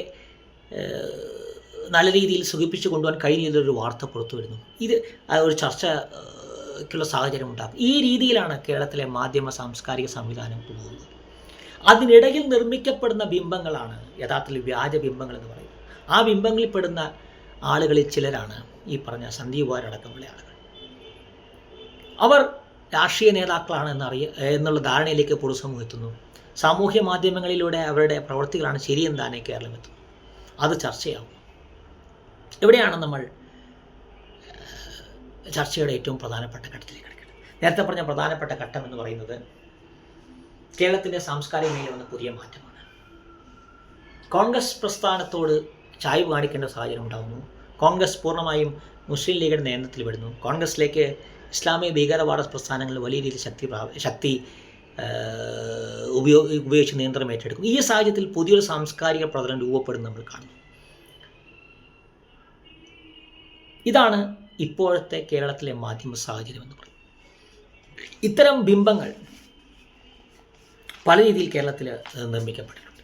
നല്ല രീതിയിൽ സുഖിപ്പിച്ച് കൊണ്ടുപോകാൻ കഴിയുന്നൊരു വാർത്ത പുറത്തു വരുന്നു. ഇത് ഒരു ചർച്ചയ്ക്കുള്ള സാഹചര്യം ഉണ്ടാകും. ഈ രീതിയിലാണ് കേരളത്തിലെ മാധ്യമ സാംസ്കാരിക സംവിധാനം പോകുന്നത്. അതിനിടയിൽ നിർമ്മിക്കപ്പെടുന്ന ബിംബങ്ങളാണ് യഥാർത്ഥത്തിൽ വ്യാജ ബിംബങ്ങൾ എന്ന് പറയുന്നത്. ആ ബിംബങ്ങളിൽ പെടുന്ന ആളുകളിൽ ചിലരാണ് ഈ പറഞ്ഞ സന്ദീപ് വാര്യടക്കമുള്ള ആളുകൾ. അവർ രാഷ്ട്രീയ നേതാക്കളാണ് എന്നുള്ള ധാരണയിലേക്ക് പൊതുസമൂഹം എത്തുന്നു. സാമൂഹ്യ മാധ്യമങ്ങളിലൂടെ അവരുടെ പ്രവൃത്തികളാണ് ശരിയെന്നാണ് കേരളം എത്തുന്നത്. അത് ചർച്ചയാവും. എവിടെയാണ് നമ്മൾ ചർച്ചയുടെ ഏറ്റവും പ്രധാനപ്പെട്ട ഘട്ടത്തിലേക്ക് കിടക്കുന്നത്? നേരത്തെ പറഞ്ഞ പ്രധാനപ്പെട്ട ഘട്ടം എന്ന് പറയുന്നത് കേരളത്തിൻ്റെ സാംസ്കാരിക മേഖല വന്ന പുതിയ മാറ്റമാണ്. കോൺഗ്രസ് പ്രസ്ഥാനത്തോട് ചായ്വ് കാണിക്കേണ്ട സാഹചര്യം ഉണ്ടാകുന്നു. കോൺഗ്രസ് പൂർണ്ണമായും മുസ്ലിം ലീഗിൻ്റെ നിയന്ത്രണത്തിൽ വരുന്നു. കോൺഗ്രസിലേക്ക് ഇസ്ലാമിക ഭീകരവാദ പ്രസ്ഥാനങ്ങൾ വലിയ രീതിയിൽ ശക്തി ഉപയോഗിച്ച് നിയന്ത്രണം ഏറ്റെടുക്കും. ഈ സാഹചര്യത്തിൽ പുതിയൊരു സാംസ്കാരിക പ്രതലം രൂപപ്പെടുന്നത് നമ്മൾ കാണുന്നു. ഇതാണ് ഇപ്പോഴത്തെ കേരളത്തിലെ മാധ്യമ സാഹചര്യം എന്ന് പറയുന്നത്. ഇത്തരം ബിംബങ്ങൾ പല രീതിയിൽ കേരളത്തിൽ നിർമ്മിക്കപ്പെട്ടിട്ടുണ്ട്.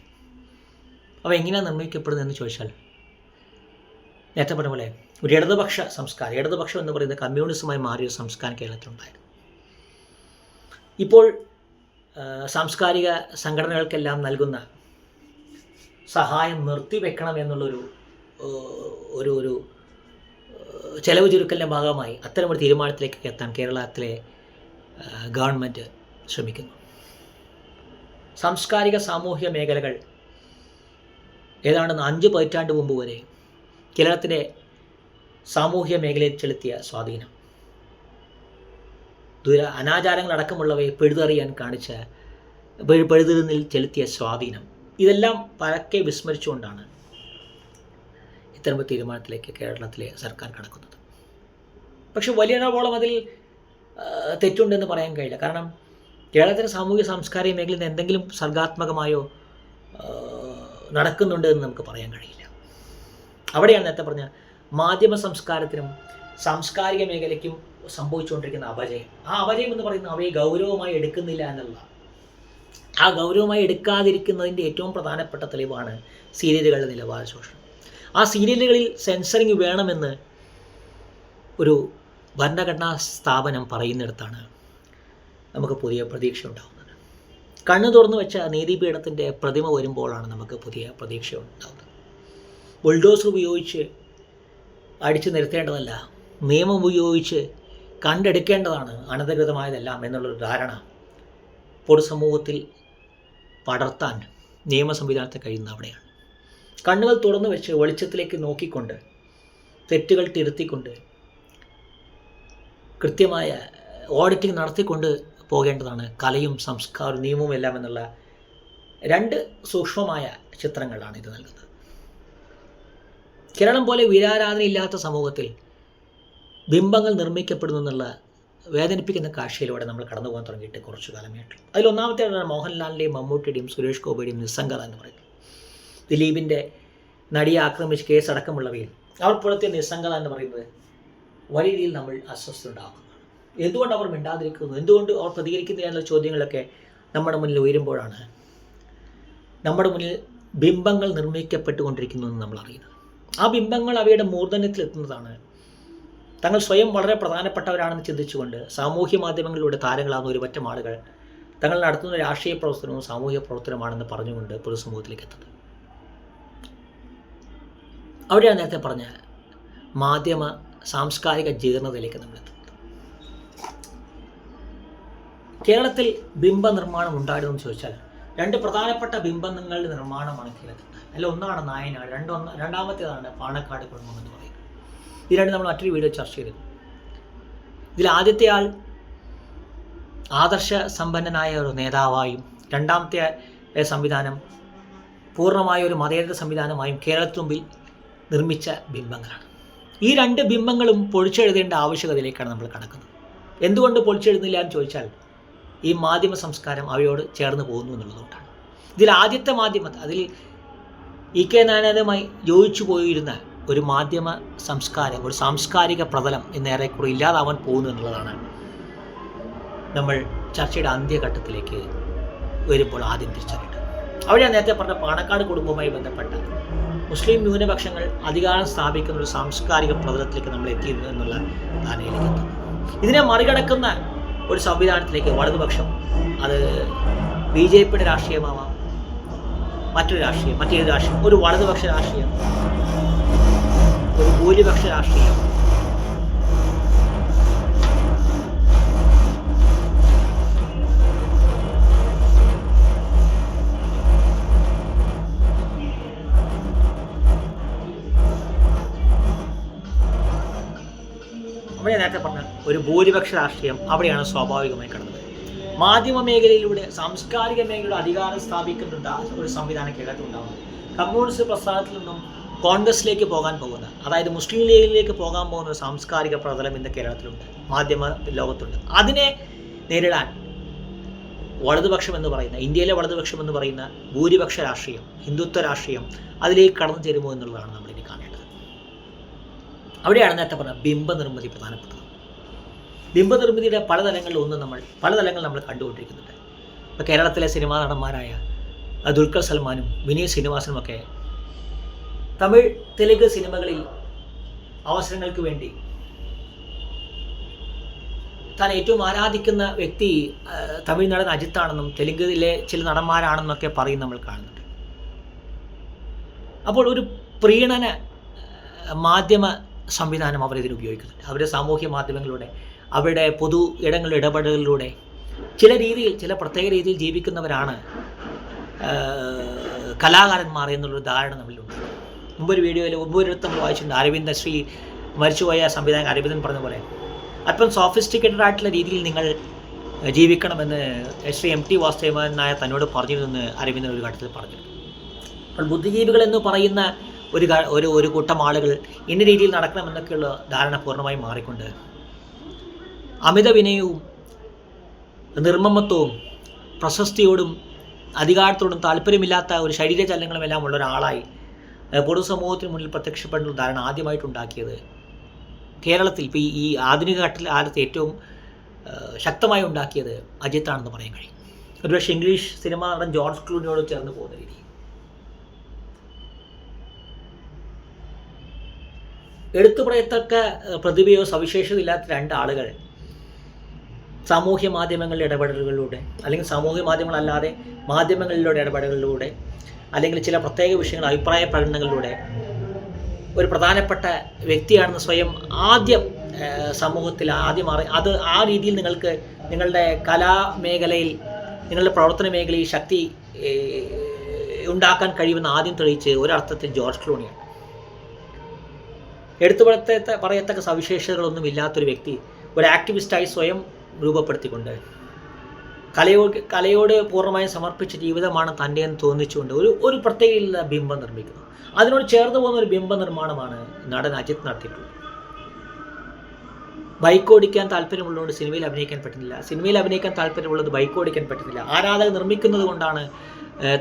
അവ എങ്ങനെയാണ് നിർമ്മിക്കപ്പെടുന്നതെന്ന് ചോദിച്ചാൽ, നേരത്തെ പറഞ്ഞ പോലെ ഒരു ഇടതുപക്ഷ സംസ്കാരം, ഇടതുപക്ഷം എന്ന് പറയുന്നത് കമ്മ്യൂണിസമായി മാറിയ സംസ്കാരം കേരളത്തിലുണ്ടായിരുന്നു. ഇപ്പോൾ സാംസ്കാരിക സംഘടനകൾക്കെല്ലാം നൽകുന്ന സഹായം നിർത്തിവെക്കണം എന്നുള്ളൊരു ഒരു ചെലവ് ചുരുക്കലിൻ്റെ ഭാഗമായി അത്തരമൊരു തീരുമാനത്തിലേക്ക് എത്താൻ കേരളത്തിലെ ഗവൺമെൻറ് ശ്രമിക്കുന്നു. സാംസ്കാരിക സാമൂഹിക മേഖലകൾ ഏതാണ്ട് 5 പതിറ്റാണ്ട് മുമ്പ് വരെ കേരളത്തിലെ സാമൂഹ്യ മേഖലയിൽ ചെലുത്തിയ സ്വാധീനം, അനാചാരങ്ങളടക്കമുള്ളവയെ പെഴുതെറിയാൻ ചെലുത്തിയ സ്വാധീനം, ഇതെല്ലാം പരക്കെ വിസ്മരിച്ചുകൊണ്ടാണ് ഇത്തരം തീരുമാനത്തിലേക്ക് കേരളത്തിലെ സർക്കാർ കടക്കുന്നത്. പക്ഷെ വലിയൊരളവോളം അതിൽ തെറ്റുണ്ടെന്ന് പറയാൻ കഴിയില്ല. കാരണം കേരളത്തിലെ സാമൂഹിക സാംസ്കാരിക മേഖലയിൽ നിന്ന് എന്തെങ്കിലും സർഗാത്മകമായോ നടക്കുന്നുണ്ട് എന്ന് നമുക്ക് പറയാൻ കഴിയില്ല. അവിടെയാണ് നേരത്തെ പറഞ്ഞ മാധ്യമ സംസ്കാരത്തിനും സാംസ്കാരിക മേഖലയ്ക്കും സംഭവിച്ചുകൊണ്ടിരിക്കുന്ന അപജയം. ആ അപജയം എന്ന് പറയുന്നത് അവയെ ഗൗരവമായി എടുക്കുന്നില്ല എന്നുള്ളതാണ്. ആ ഗൗരവമായി എടുക്കാതിരിക്കുന്നതിൻ്റെ ഏറ്റവും പ്രധാനപ്പെട്ട തെളിവാണ് സീരിയലുകളുടെ നിലവാര ശോഷണം. ആ സീരിയലുകളിൽ സെൻസറിങ് വേണമെന്ന് ഒരു ഭരണഘടനാ സ്ഥാപനം പറയുന്നിടത്താണ് നമുക്ക് പുതിയ പ്രതീക്ഷ ഉണ്ടാകുന്നത്. കണ്ണു തുറന്നു വെച്ച നീതിപീഠത്തിൻ്റെ പ്രതിമ വരുമ്പോഴാണ് നമുക്ക് പുതിയ പ്രതീക്ഷ ഉണ്ടാകുന്നത്. ബുൾഡോസർ ഉപയോഗിച്ച് അടിച്ചു നിരത്തേണ്ടതല്ല, നിയമം ഉപയോഗിച്ച് കണ്ടെടുക്കേണ്ടതാണ് അനധികൃതമായതെല്ലാം എന്നുള്ളൊരു ധാരണ പൊതുസമൂഹത്തിൽ പടർത്താൻ നിയമ സംവിധാനത്തെ കഴിയുന്ന അവിടെയാണ്. കണ്ണുകൾ തുറന്നു വെച്ച് വെളിച്ചത്തിലേക്ക് നോക്കിക്കൊണ്ട് തെറ്റുകൾ തിരുത്തിക്കൊണ്ട് കൃത്യമായ ഓഡിറ്റിംഗ് നടത്തിക്കൊണ്ട് പോകേണ്ടതാണ് കലയും സംസ്കാരവും നിയമവും എല്ലാം എന്നുള്ള 2 സൂക്ഷ്മമായ ചിത്രങ്ങളാണ് ഇത് നൽകുന്നത്. കേരളം പോലെ വീരാരാധനയില്ലാത്ത സമൂഹത്തിൽ ബിംബങ്ങൾ നിർമ്മിക്കപ്പെടുന്നു എന്നുള്ള വേദനിപ്പിക്കുന്ന കാഴ്ചയിലൂടെ നമ്മൾ കടന്നു പോകാൻ തുടങ്ങിയിട്ട് കുറച്ചു കാലമായിട്ടുള്ളൂ. അതിലൊന്നാമത്തേതാണ് മോഹൻലാലിൻ്റെയും മമ്മൂട്ടിയുടെയും സുരേഷ് ഗോപിയുടെയും നിസ്സംഗത എന്ന് പറയുന്നത്. ദിലീപിൻ്റെ നടിയെ ആക്രമിച്ച് കേസടക്കമുള്ളവയിൽ അവർ പുറത്തെ നിസ്സംഗത എന്ന് പറയുന്നത് വലിയ രീതിയിൽ നമ്മൾ അസ്വസ്ഥ ഉണ്ടാകുന്നതാണ്. എന്തുകൊണ്ട് അവർ മിണ്ടാതിരിക്കുന്നു, എന്തുകൊണ്ട് അവർ പ്രതികരിക്കുന്നില്ല എന്നുള്ള ചോദ്യങ്ങളൊക്കെ നമ്മുടെ മുന്നിൽ ഉയരുമ്പോഴാണ് നമ്മുടെ മുന്നിൽ ബിംബങ്ങൾ നിർമ്മിക്കപ്പെട്ടുകൊണ്ടിരിക്കുന്നു എന്ന് നമ്മൾ അറിയുന്നത്. ആ ബിംബങ്ങൾ അവയുടെ മൂർധന്യത്തിലെത്തുന്നതാണ്. തങ്ങൾ സ്വയം വളരെ പ്രധാനപ്പെട്ടവരാണെന്ന് ചിന്തിച്ചുകൊണ്ട് സാമൂഹ്യ മാധ്യമങ്ങളിലൂടെ താരങ്ങളാകുന്ന ഒരുപറ്റം ആളുകൾ തങ്ങൾ നടത്തുന്ന രാഷ്ട്രീയ പ്രവർത്തനവും സാമൂഹ്യ പ്രവർത്തനമാണെന്ന് പറഞ്ഞുകൊണ്ട് പൊതുസമൂഹത്തിലേക്ക് എത്തുന്നത്. അവിടെയാണ് നേരത്തെ പറഞ്ഞ മാധ്യമ സാംസ്കാരിക ജീർണതയിലേക്ക് നമ്മൾ എത്തുന്നത്. കേരളത്തിൽ ബിംബ നിർമ്മാണം ഉണ്ടായിരുന്നെന്ന് ചോദിച്ചാൽ 2 പ്രധാനപ്പെട്ട ബിംബങ്ങളുടെ നിർമ്മാണമാണ് കേരളത്തിൽ. അതിൽ ഒന്നാണ് നായനാട്, രണ്ടാമത്തേതാണ് പാണക്കാട് കുടുംബം എന്ന് പറയുന്നത്. ഇത് രണ്ട് നമ്മൾ മറ്റൊരു വീഡിയോ ചർച്ച ചെയ്തു. ഇതിൽ ആദ്യത്തെ ആൾ ആദർശ സമ്പന്നനായ ഒരു നേതാവായും രണ്ടാമത്തെ സംവിധാനം പൂർണ്ണമായ ഒരു മതേതര സംവിധാനമായും കേരളത്തിന് മുമ്പിൽ നിർമ്മിച്ച ബിംബങ്ങളാണ്. ഈ രണ്ട് ബിംബങ്ങളും പൊളിച്ചെഴുതേണ്ട ആവശ്യകതയിലേക്കാണ് നമ്മൾ കടക്കുന്നത്. എന്തുകൊണ്ട് പൊളിച്ചെഴുതുന്നില്ല എന്ന് ചോദിച്ചാൽ ഈ മാധ്യമ സംസ്കാരം അവയോട് ചേർന്ന് പോകുന്നു എന്നുള്ളതുകൊണ്ടാണ്. ഇതിൽ ആദ്യത്തെ മാധ്യമം, അതിൽ ഇ കെ നായനാരുമായി യോജിച്ചു പോയിരുന്ന ഒരു മാധ്യമ സംസ്കാരം, ഒരു സാംസ്കാരിക പ്രതലം എന്നേറെക്കുറെ ഇല്ലാതാവാൻ പോകുന്നു എന്നുള്ളതാണ് നമ്മൾ ചർച്ചയുടെ അന്ത്യഘട്ടത്തിലേക്ക് വരുമ്പോൾ ആദ്യം തിരിച്ചറിയേണ്ടത്. അവിടെയാണ് നേരത്തെ പറഞ്ഞ പാണക്കാട് കുടുംബവുമായി ബന്ധപ്പെട്ട മുസ്ലിം ന്യൂനപക്ഷങ്ങൾ അധികാരം സ്ഥാപിക്കുന്ന ഒരു സാംസ്കാരിക പ്രതലത്തിലേക്ക് നമ്മൾ എത്തിയിരുന്നു എന്നുള്ള ധാരണയിലേക്ക് എത്തുന്നു. ഇതിനെ മറികടക്കുന്ന ഒരു സംവിധാനത്തിലേക്ക് വലതുപക്ഷം, അത് BJP രാഷ്ട്രീയമാവാം, മറ്റേത് രാഷ്ട്രീയം, ഒരു വലതുപക്ഷ രാഷ്ട്രീയം, ഒരു ഭൂരിപക്ഷ രാഷ്ട്രീയം, അവിടെ നേരത്തെ പറഞ്ഞ ഒരു ഭൂരിപക്ഷ രാഷ്ട്രീയം അവിടെയാണ് സ്വാഭാവികമായി കടന്നത്. മാധ്യമ മേഖലയിലൂടെ, സാംസ്കാരിക മേഖലയുടെ അധികാരം സ്ഥാപിക്കുന്നുണ്ട് ഒരു സംവിധാനം കേരളത്തിലുണ്ടാകുന്നത്. കമ്മ്യൂണിസ്റ്റ് പ്രസ്ഥാനത്തിൽ നിന്നും കോൺഗ്രസിലേക്ക് പോകാൻ പോകുന്ന, അതായത് മുസ്ലിം ലീഗിലേക്ക് പോകാൻ പോകുന്ന ഒരു സാംസ്കാരിക പ്രതലം ഇന്ന് കേരളത്തിലുണ്ട്, മാധ്യമ ലോകത്തുണ്ട്. അതിനെ നേരിടാൻ വലതുപക്ഷം എന്ന് പറയുന്ന, ഇന്ത്യയിലെ വലതുപക്ഷം എന്ന് പറയുന്ന ഭൂരിപക്ഷ രാഷ്ട്രീയം, ഹിന്ദുത്വ രാഷ്ട്രീയം അതിലേക്ക് കടന്നു ചേരുമോ എന്നുള്ളതാണ് നമ്മളിനി കാണേണ്ടത്. അവിടെയാണ് നേരത്തെ പറഞ്ഞ ബിംബനിർമ്മിതി പ്രധാനപ്പെട്ടത്. ബിംബനിർമ്മിതിയുടെ പല തലങ്ങൾ നമ്മൾ കണ്ടുകൊണ്ടിരിക്കുന്നുണ്ട്. ഇപ്പോൾ കേരളത്തിലെ സിനിമാ നടന്മാരായ ദുൽഖർ സൽമാനും വിനീത് ശ്രീനിവാസനുമൊക്കെ തമിഴ് തെലുങ്ക് സിനിമകളിൽ അവസരങ്ങൾക്ക് വേണ്ടി താൻ ഏറ്റവും ആരാധിക്കുന്ന വ്യക്തി തമിഴ് നടൻ അജിത്താണെന്നും തെലുങ്കിലെ ചില നടന്മാരാണെന്നൊക്കെ പറയും നമ്മൾ കാണുന്നുണ്ട്. അപ്പോൾ ഒരു പ്രീണന മാധ്യമ സംവിധാനം അവരിതിൽ ഉപയോഗിക്കുന്നുണ്ട്. അവരുടെ സാമൂഹ്യ മാധ്യമങ്ങളിലൂടെ, അവരുടെ പൊതു ഇടങ്ങളുടെ ഇടപെടലുകളിലൂടെ ചില പ്രത്യേക രീതിയിൽ ജീവിക്കുന്നവരാണ് കലാകാരന്മാർ എന്നുള്ളൊരു ധാരണ നമ്മളിലുണ്ട്. മുമ്പൊരിടത്ത് നമ്മൾ വായിച്ചിട്ടുണ്ട്, അരവിന്ദൻ, മരിച്ചുപോയ സംവിധായകൻ അരവിന്ദൻ പറഞ്ഞ പോലെ അല്പം സോഫിസ്റ്റിക്കേറ്റഡ് ആയിട്ടുള്ള രീതിയിൽ നിങ്ങൾ ജീവിക്കണമെന്ന് MT വാസുദേവൻ നായർ തന്നോട് പറഞ്ഞിരുന്നെന്ന് അരവിന്ദൻ ഒരു ഘട്ടത്തിൽ പറഞ്ഞിരുന്നു. അപ്പോൾ ബുദ്ധിജീവികൾ എന്ന് പറയുന്ന ഒരു കൂട്ടം ആളുകൾ ഇന്ന രീതിയിൽ നടക്കണമെന്നൊക്കെയുള്ള ധാരണ പൂർണ്ണമായും മാറിക്കൊണ്ട് അമിത വിനയവും നിർമ്മമത്വവും പ്രശസ്തിയോടും അധികാരത്തോടും താല്പര്യമില്ലാത്ത ഒരു ശരീരചലനങ്ങളുമെല്ലാം ഉള്ള ഒരാളായി പൊതുസമൂഹത്തിന് മുന്നിൽ പ്രത്യക്ഷപ്പെടുന്ന ധാരണ ആദ്യമായിട്ടുണ്ടാക്കിയത് കേരളത്തിൽ ഇപ്പോൾ ഈ ആധുനിക കാലത്ത് ഏറ്റവും ശക്തമായി ഉണ്ടാക്കിയത് അജിത്താണെന്ന് പറയാൻ കഴിയും. ഒരുപക്ഷെ ഇംഗ്ലീഷ് സിനിമാ നടൻ ജോർജ് ക്ലൂണിയോട് ചേർന്ന് പോകുന്ന രീതി. എടുത്തു പറയത്തക്ക പ്രതിഭയോ സവിശേഷത ഇല്ലാത്ത രണ്ടാളുകൾ സാമൂഹ്യ മാധ്യമങ്ങളുടെ ഇടപെടലുകളിലൂടെ, അല്ലെങ്കിൽ സാമൂഹ്യ മാധ്യമങ്ങളല്ലാതെ മാധ്യമങ്ങളിലൂടെ ഇടപെടലുകളിലൂടെ, അല്ലെങ്കിൽ ചില പ്രത്യേക വിഷയങ്ങൾ അഭിപ്രായ പ്രകടനങ്ങളിലൂടെ ഒരു പ്രധാനപ്പെട്ട വ്യക്തിയാണെന്ന് സ്വയം സമൂഹത്തിൽ അത് ആ രീതിയിൽ നിങ്ങൾക്ക് നിങ്ങളുടെ കലാമേഖലയിൽ, നിങ്ങളുടെ പ്രവർത്തന മേഖലയിൽ ശക്തി ഉണ്ടാക്കാൻ കഴിയുമെന്ന് ആദ്യം തെളിയിച്ച് ഒരർത്ഥത്തിൽ ജോർജ് ക്ലൂണിയാണ്. പറയത്തക്ക സവിശേഷതകളൊന്നും ഇല്ലാത്തൊരു വ്യക്തി ഒരു ആക്ടിവിസ്റ്റായി സ്വയം രൂപപ്പെടുത്തിക്കൊണ്ട് കലയോട് പൂർണ്ണമായും സമർപ്പിച്ച ജീവിതമാണ് തൻ്റെ എന്ന് തോന്നിച്ചുകൊണ്ട് ഒരു പ്രത്യേക ബിംബം നിർമ്മിക്കുന്നു. അതിനോട് ചേർന്ന് പോകുന്ന ഒരു ബിംബ നിർമ്മാണമാണ് നടൻ അജിത്ത് നടത്തിയിട്ടുള്ളത്. ബൈക്ക് ഓടിക്കാൻ താല്പര്യമുള്ളതുകൊണ്ട് സിനിമയിൽ അഭിനയിക്കാൻ പറ്റുന്നില്ല, സിനിമയിൽ അഭിനയിക്കാൻ താല്പര്യമുള്ളത് ബൈക്ക് ഓടിക്കാൻ പറ്റുന്നില്ല, ആരാധകർ നിർമ്മിക്കുന്നത് കൊണ്ടാണ്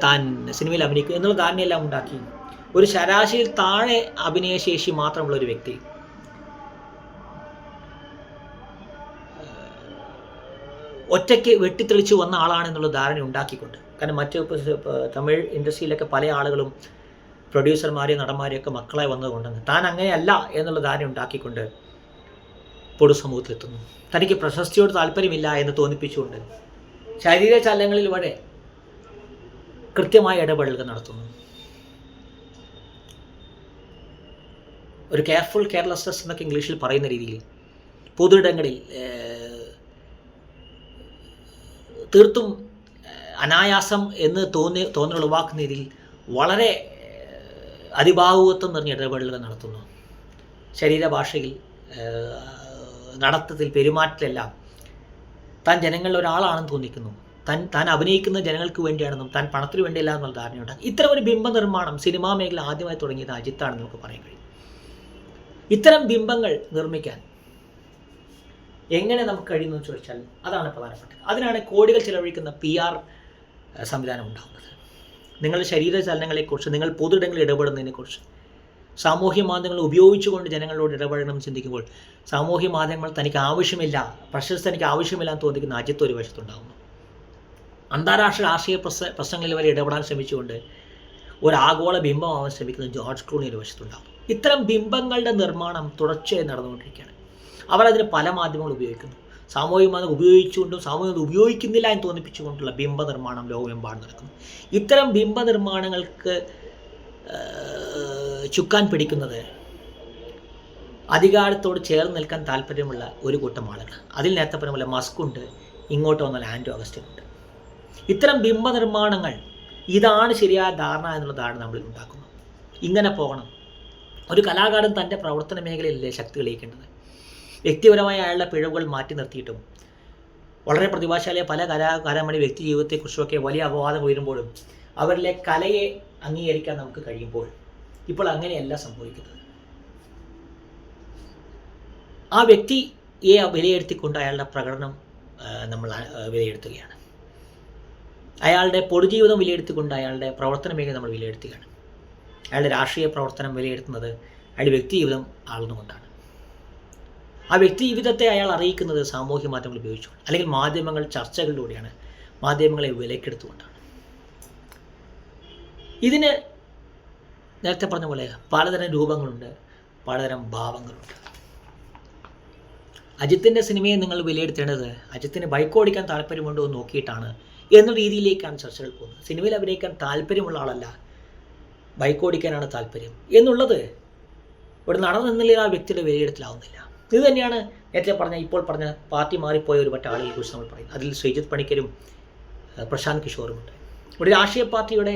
താൻ സിനിമയിൽ അഭിനയിക്കുക എന്നുള്ള ധാരണയെല്ലാം ഉണ്ടാക്കി ഒരു ശരാശരിയിൽ താഴെ അഭിനയശേഷി മാത്രമുള്ള ഒരു വ്യക്തി ഒറ്റയ്ക്ക് വെട്ടിത്തെളിച്ച് വന്ന ആളാണെന്നുള്ള ധാരണ ഉണ്ടാക്കിക്കൊണ്ട്, കാരണം തമിഴ് ഇൻഡസ്ട്രിയിലൊക്കെ പല ആളുകളും പ്രൊഡ്യൂസർമാരെയും നടന്മാരെയൊക്കെ മക്കളായി വന്നതുകൊണ്ടാണ് താൻ അങ്ങനെയല്ല എന്നുള്ള ധാരണ ഉണ്ടാക്കിക്കൊണ്ട് പൊതുസമൂഹത്തിലെത്തുന്നു. തനിക്ക് പ്രശസ്തിയോട് താല്പര്യമില്ല എന്ന് തോന്നിപ്പിച്ചുകൊണ്ട് ശരീരചലനങ്ങളിൽ വരെ കൃത്യമായ ഇടപെടലുകൾ നടത്തുന്നു. ഒരു കെയർഫുൾ കെയർലെസ്നെസ് എന്നൊക്കെ ഇംഗ്ലീഷിൽ പറയുന്ന രീതിയിൽ പൊതുയിടങ്ങളിൽ തീർത്തും അനായാസം എന്ന് തോന്നലുളവാക്കുന്ന രീതിയിൽ വളരെ അതിഭാവുകത്വം നിറഞ്ഞ ഇടപെടലുകൾ നടത്തുന്നു. ശരീരഭാഷയിൽ, നടത്തത്തിൽ, പെരുമാറ്റത്തിലെല്ലാം താൻ ജനങ്ങളിൽ ഒരാളാണെന്ന് തോന്നിക്കുന്നു, താൻ അഭിനയിക്കുന്ന ജനങ്ങൾക്ക് വേണ്ടിയാണെന്നും താൻ പണത്തിന് വേണ്ടിയല്ല എന്നുള്ള ധാരണയുണ്ട്. ഇത്തരം ഒരു ബിംബ നിർമ്മാണം സിനിമാ മേഖല ആദ്യമായി തുടങ്ങിയത് അജിത്താണെന്ന് നമുക്ക് പറയാൻ കഴിയും. ഇത്തരം ബിംബങ്ങൾ നിർമ്മിക്കാൻ എങ്ങനെ നമുക്ക് കഴിയുന്നു എന്ന് ചോദിച്ചാൽ അതാണ് പ്രധാനപ്പെട്ടത്. അതിനാണ് കോടികൾ ചിലവഴിക്കുന്ന PR സംവിധാനം ഉണ്ടാകുന്നത്. നിങ്ങളുടെ ശരീര ചലനങ്ങളെക്കുറിച്ച്, നിങ്ങൾ പൊതുയിടങ്ങളിൽ ഇടപെടുന്നതിനെക്കുറിച്ച്, സാമൂഹ്യ മാധ്യമങ്ങൾ ഉപയോഗിച്ചുകൊണ്ട് ജനങ്ങളോട് ഇടപെടണം ചിന്തിക്കുമ്പോൾ സാമൂഹ്യ മാധ്യമങ്ങൾ തനിക്ക് ആവശ്യമില്ല, പ്രശസ്തി തനിക്ക് ആവശ്യമില്ല എന്ന് തോന്നിക്കുന്ന അജിത്ത് ഒരു വശത്തുണ്ടാകുന്നു. അന്താരാഷ്ട്ര രാഷ്ട്രീയ പ്രശ്നങ്ങളിൽ വരെ ഇടപെടാൻ ശ്രമിച്ചുകൊണ്ട് ഒരു ആഗോള ബിംബമാവാൻ ശ്രമിക്കുന്ന ജോർജ് ക്ലൂണി ഒരു വശത്തുണ്ടാകും. ഇത്തരം ബിംബങ്ങളുടെ നിർമ്മാണം തുടർച്ചയായി നടന്നുകൊണ്ടിരിക്കുകയാണ്. അവർ അതിന് പല മാധ്യമങ്ങൾ ഉപയോഗിക്കുന്നു. സാമൂഹിക മാധ്യമം ഉപയോഗിച്ചുകൊണ്ടും സാമൂഹികം ഉപയോഗിക്കുന്നില്ല എന്ന് തോന്നിപ്പിച്ചുകൊണ്ടുള്ള ബിംബ നിർമ്മാണം ലോകമെമ്പാടും നടക്കുന്നു. ഇത്തരം ബിംബ നിർമ്മാണങ്ങൾക്ക് ചുക്കാൻ പിടിക്കുന്നത് അധികാരത്തോട് ചേർന്ന് നിൽക്കാൻ താല്പര്യമുള്ള ഒരു കൂട്ടം ആളുകൾ. അതിൽ നേരത്തെ പറഞ്ഞ പോലെ മസ്കുണ്ട്, ഇങ്ങോട്ട് വന്നാൽ ആൻഡ്രൂ അഗസ്റ്റിനുണ്ട്. ഇത്തരം ബിംബ നിർമ്മാണങ്ങൾ ഇതാണ് ശരിയായ ധാരണ എന്നുള്ള ധാരണ നമ്മളിൽ ഉണ്ടാക്കുന്നു. ഇങ്ങനെ പോകണം. ഒരു കലാകാരൻ തൻ്റെ പ്രവർത്തന മേഖലയിലെ ശക്തി തെളിയിക്കേണ്ടത്. വ്യക്തിപരമായ അയാളുടെ പിഴവുകൾ മാറ്റി നിർത്തിയിട്ടും വളരെ പ്രതിഭാശാലിയായ പല കലാകാരന്മാരുടെ വ്യക്തി ജീവിതത്തെക്കുറിച്ചൊക്കെ വലിയ അപവാദം ഉയരുമ്പോഴും അവരിലെ കലയെ അംഗീകരിക്കാൻ നമുക്ക് കഴിയുമ്പോൾ ഇപ്പോൾ അങ്ങനെയല്ല സംഭവിക്കുന്നത്. ആ വ്യക്തിയെ വിലയിരുത്തിക്കൊണ്ട് അയാളുടെ പ്രകടനം നമ്മൾ വിലയിരുത്തുകയാണ്. അയാളുടെ പൊതുജീവിതം വിലയിരുത്തിക്കൊണ്ട് അയാളുടെ പ്രവർത്തന മേഖല നമ്മൾ വിലയിരുത്തുകയാണ്. അയാളുടെ രാഷ്ട്രീയ പ്രവർത്തനം വിലയിരുത്തുന്നത് അയാളുടെ വ്യക്തി ജീവിതം ആളുന്നുകൊണ്ടാണ്. ആ വ്യക്തി ജീവിതത്തെ അയാൾ അറിയിക്കുന്നത് സാമൂഹ്യ മാധ്യമങ്ങൾ ഉപയോഗിച്ചുകൊണ്ട്, അല്ലെങ്കിൽ മാധ്യമങ്ങൾ ചർച്ചകളിലൂടെയാണ്, മാധ്യമങ്ങളെ വിലക്കെടുത്തുകൊണ്ടാണ്. ഇതിന് നേരത്തെ പറഞ്ഞ പോലെ പലതരം രൂപങ്ങളുണ്ട്, പലതരം ഭാവങ്ങളുണ്ട്. അജിത്തിൻ്റെ സിനിമയെ നിങ്ങൾ വിലയിരുത്തേണ്ടത് അജിത്തിന് ബൈക്ക് ഓടിക്കാൻ താല്പര്യമുണ്ടോ എന്ന് നോക്കിയിട്ടാണ് എന്ന രീതിയിലേക്കാണ് ചർച്ചകൾ പോകുന്നത്. സിനിമയിൽ അഭിനയിക്കാൻ താല്പര്യമുള്ള ആളല്ല, ബൈക്ക് ഓടിക്കാനാണ് താല്പര്യം എന്നുള്ളത് ഒരു നടൻ എന്നതിൽ ആ വ്യക്തിയുടെ വിലയിരുത്തലാവുന്നില്ല. ഇത് തന്നെയാണ് നേരത്തെ ഇപ്പോൾ പറഞ്ഞ പാർട്ടി മാറിപ്പോയ ഒരു മറ്റു ആളുകളെ കുറിച്ച് നമ്മൾ പറയുന്നത്. അതിൽ ശ്രീജിത്ത് പണിക്കരും പ്രശാന്ത് കിഷോറുമുണ്ട്. ഒരു രാഷ്ട്രീയ പാർട്ടിയുടെ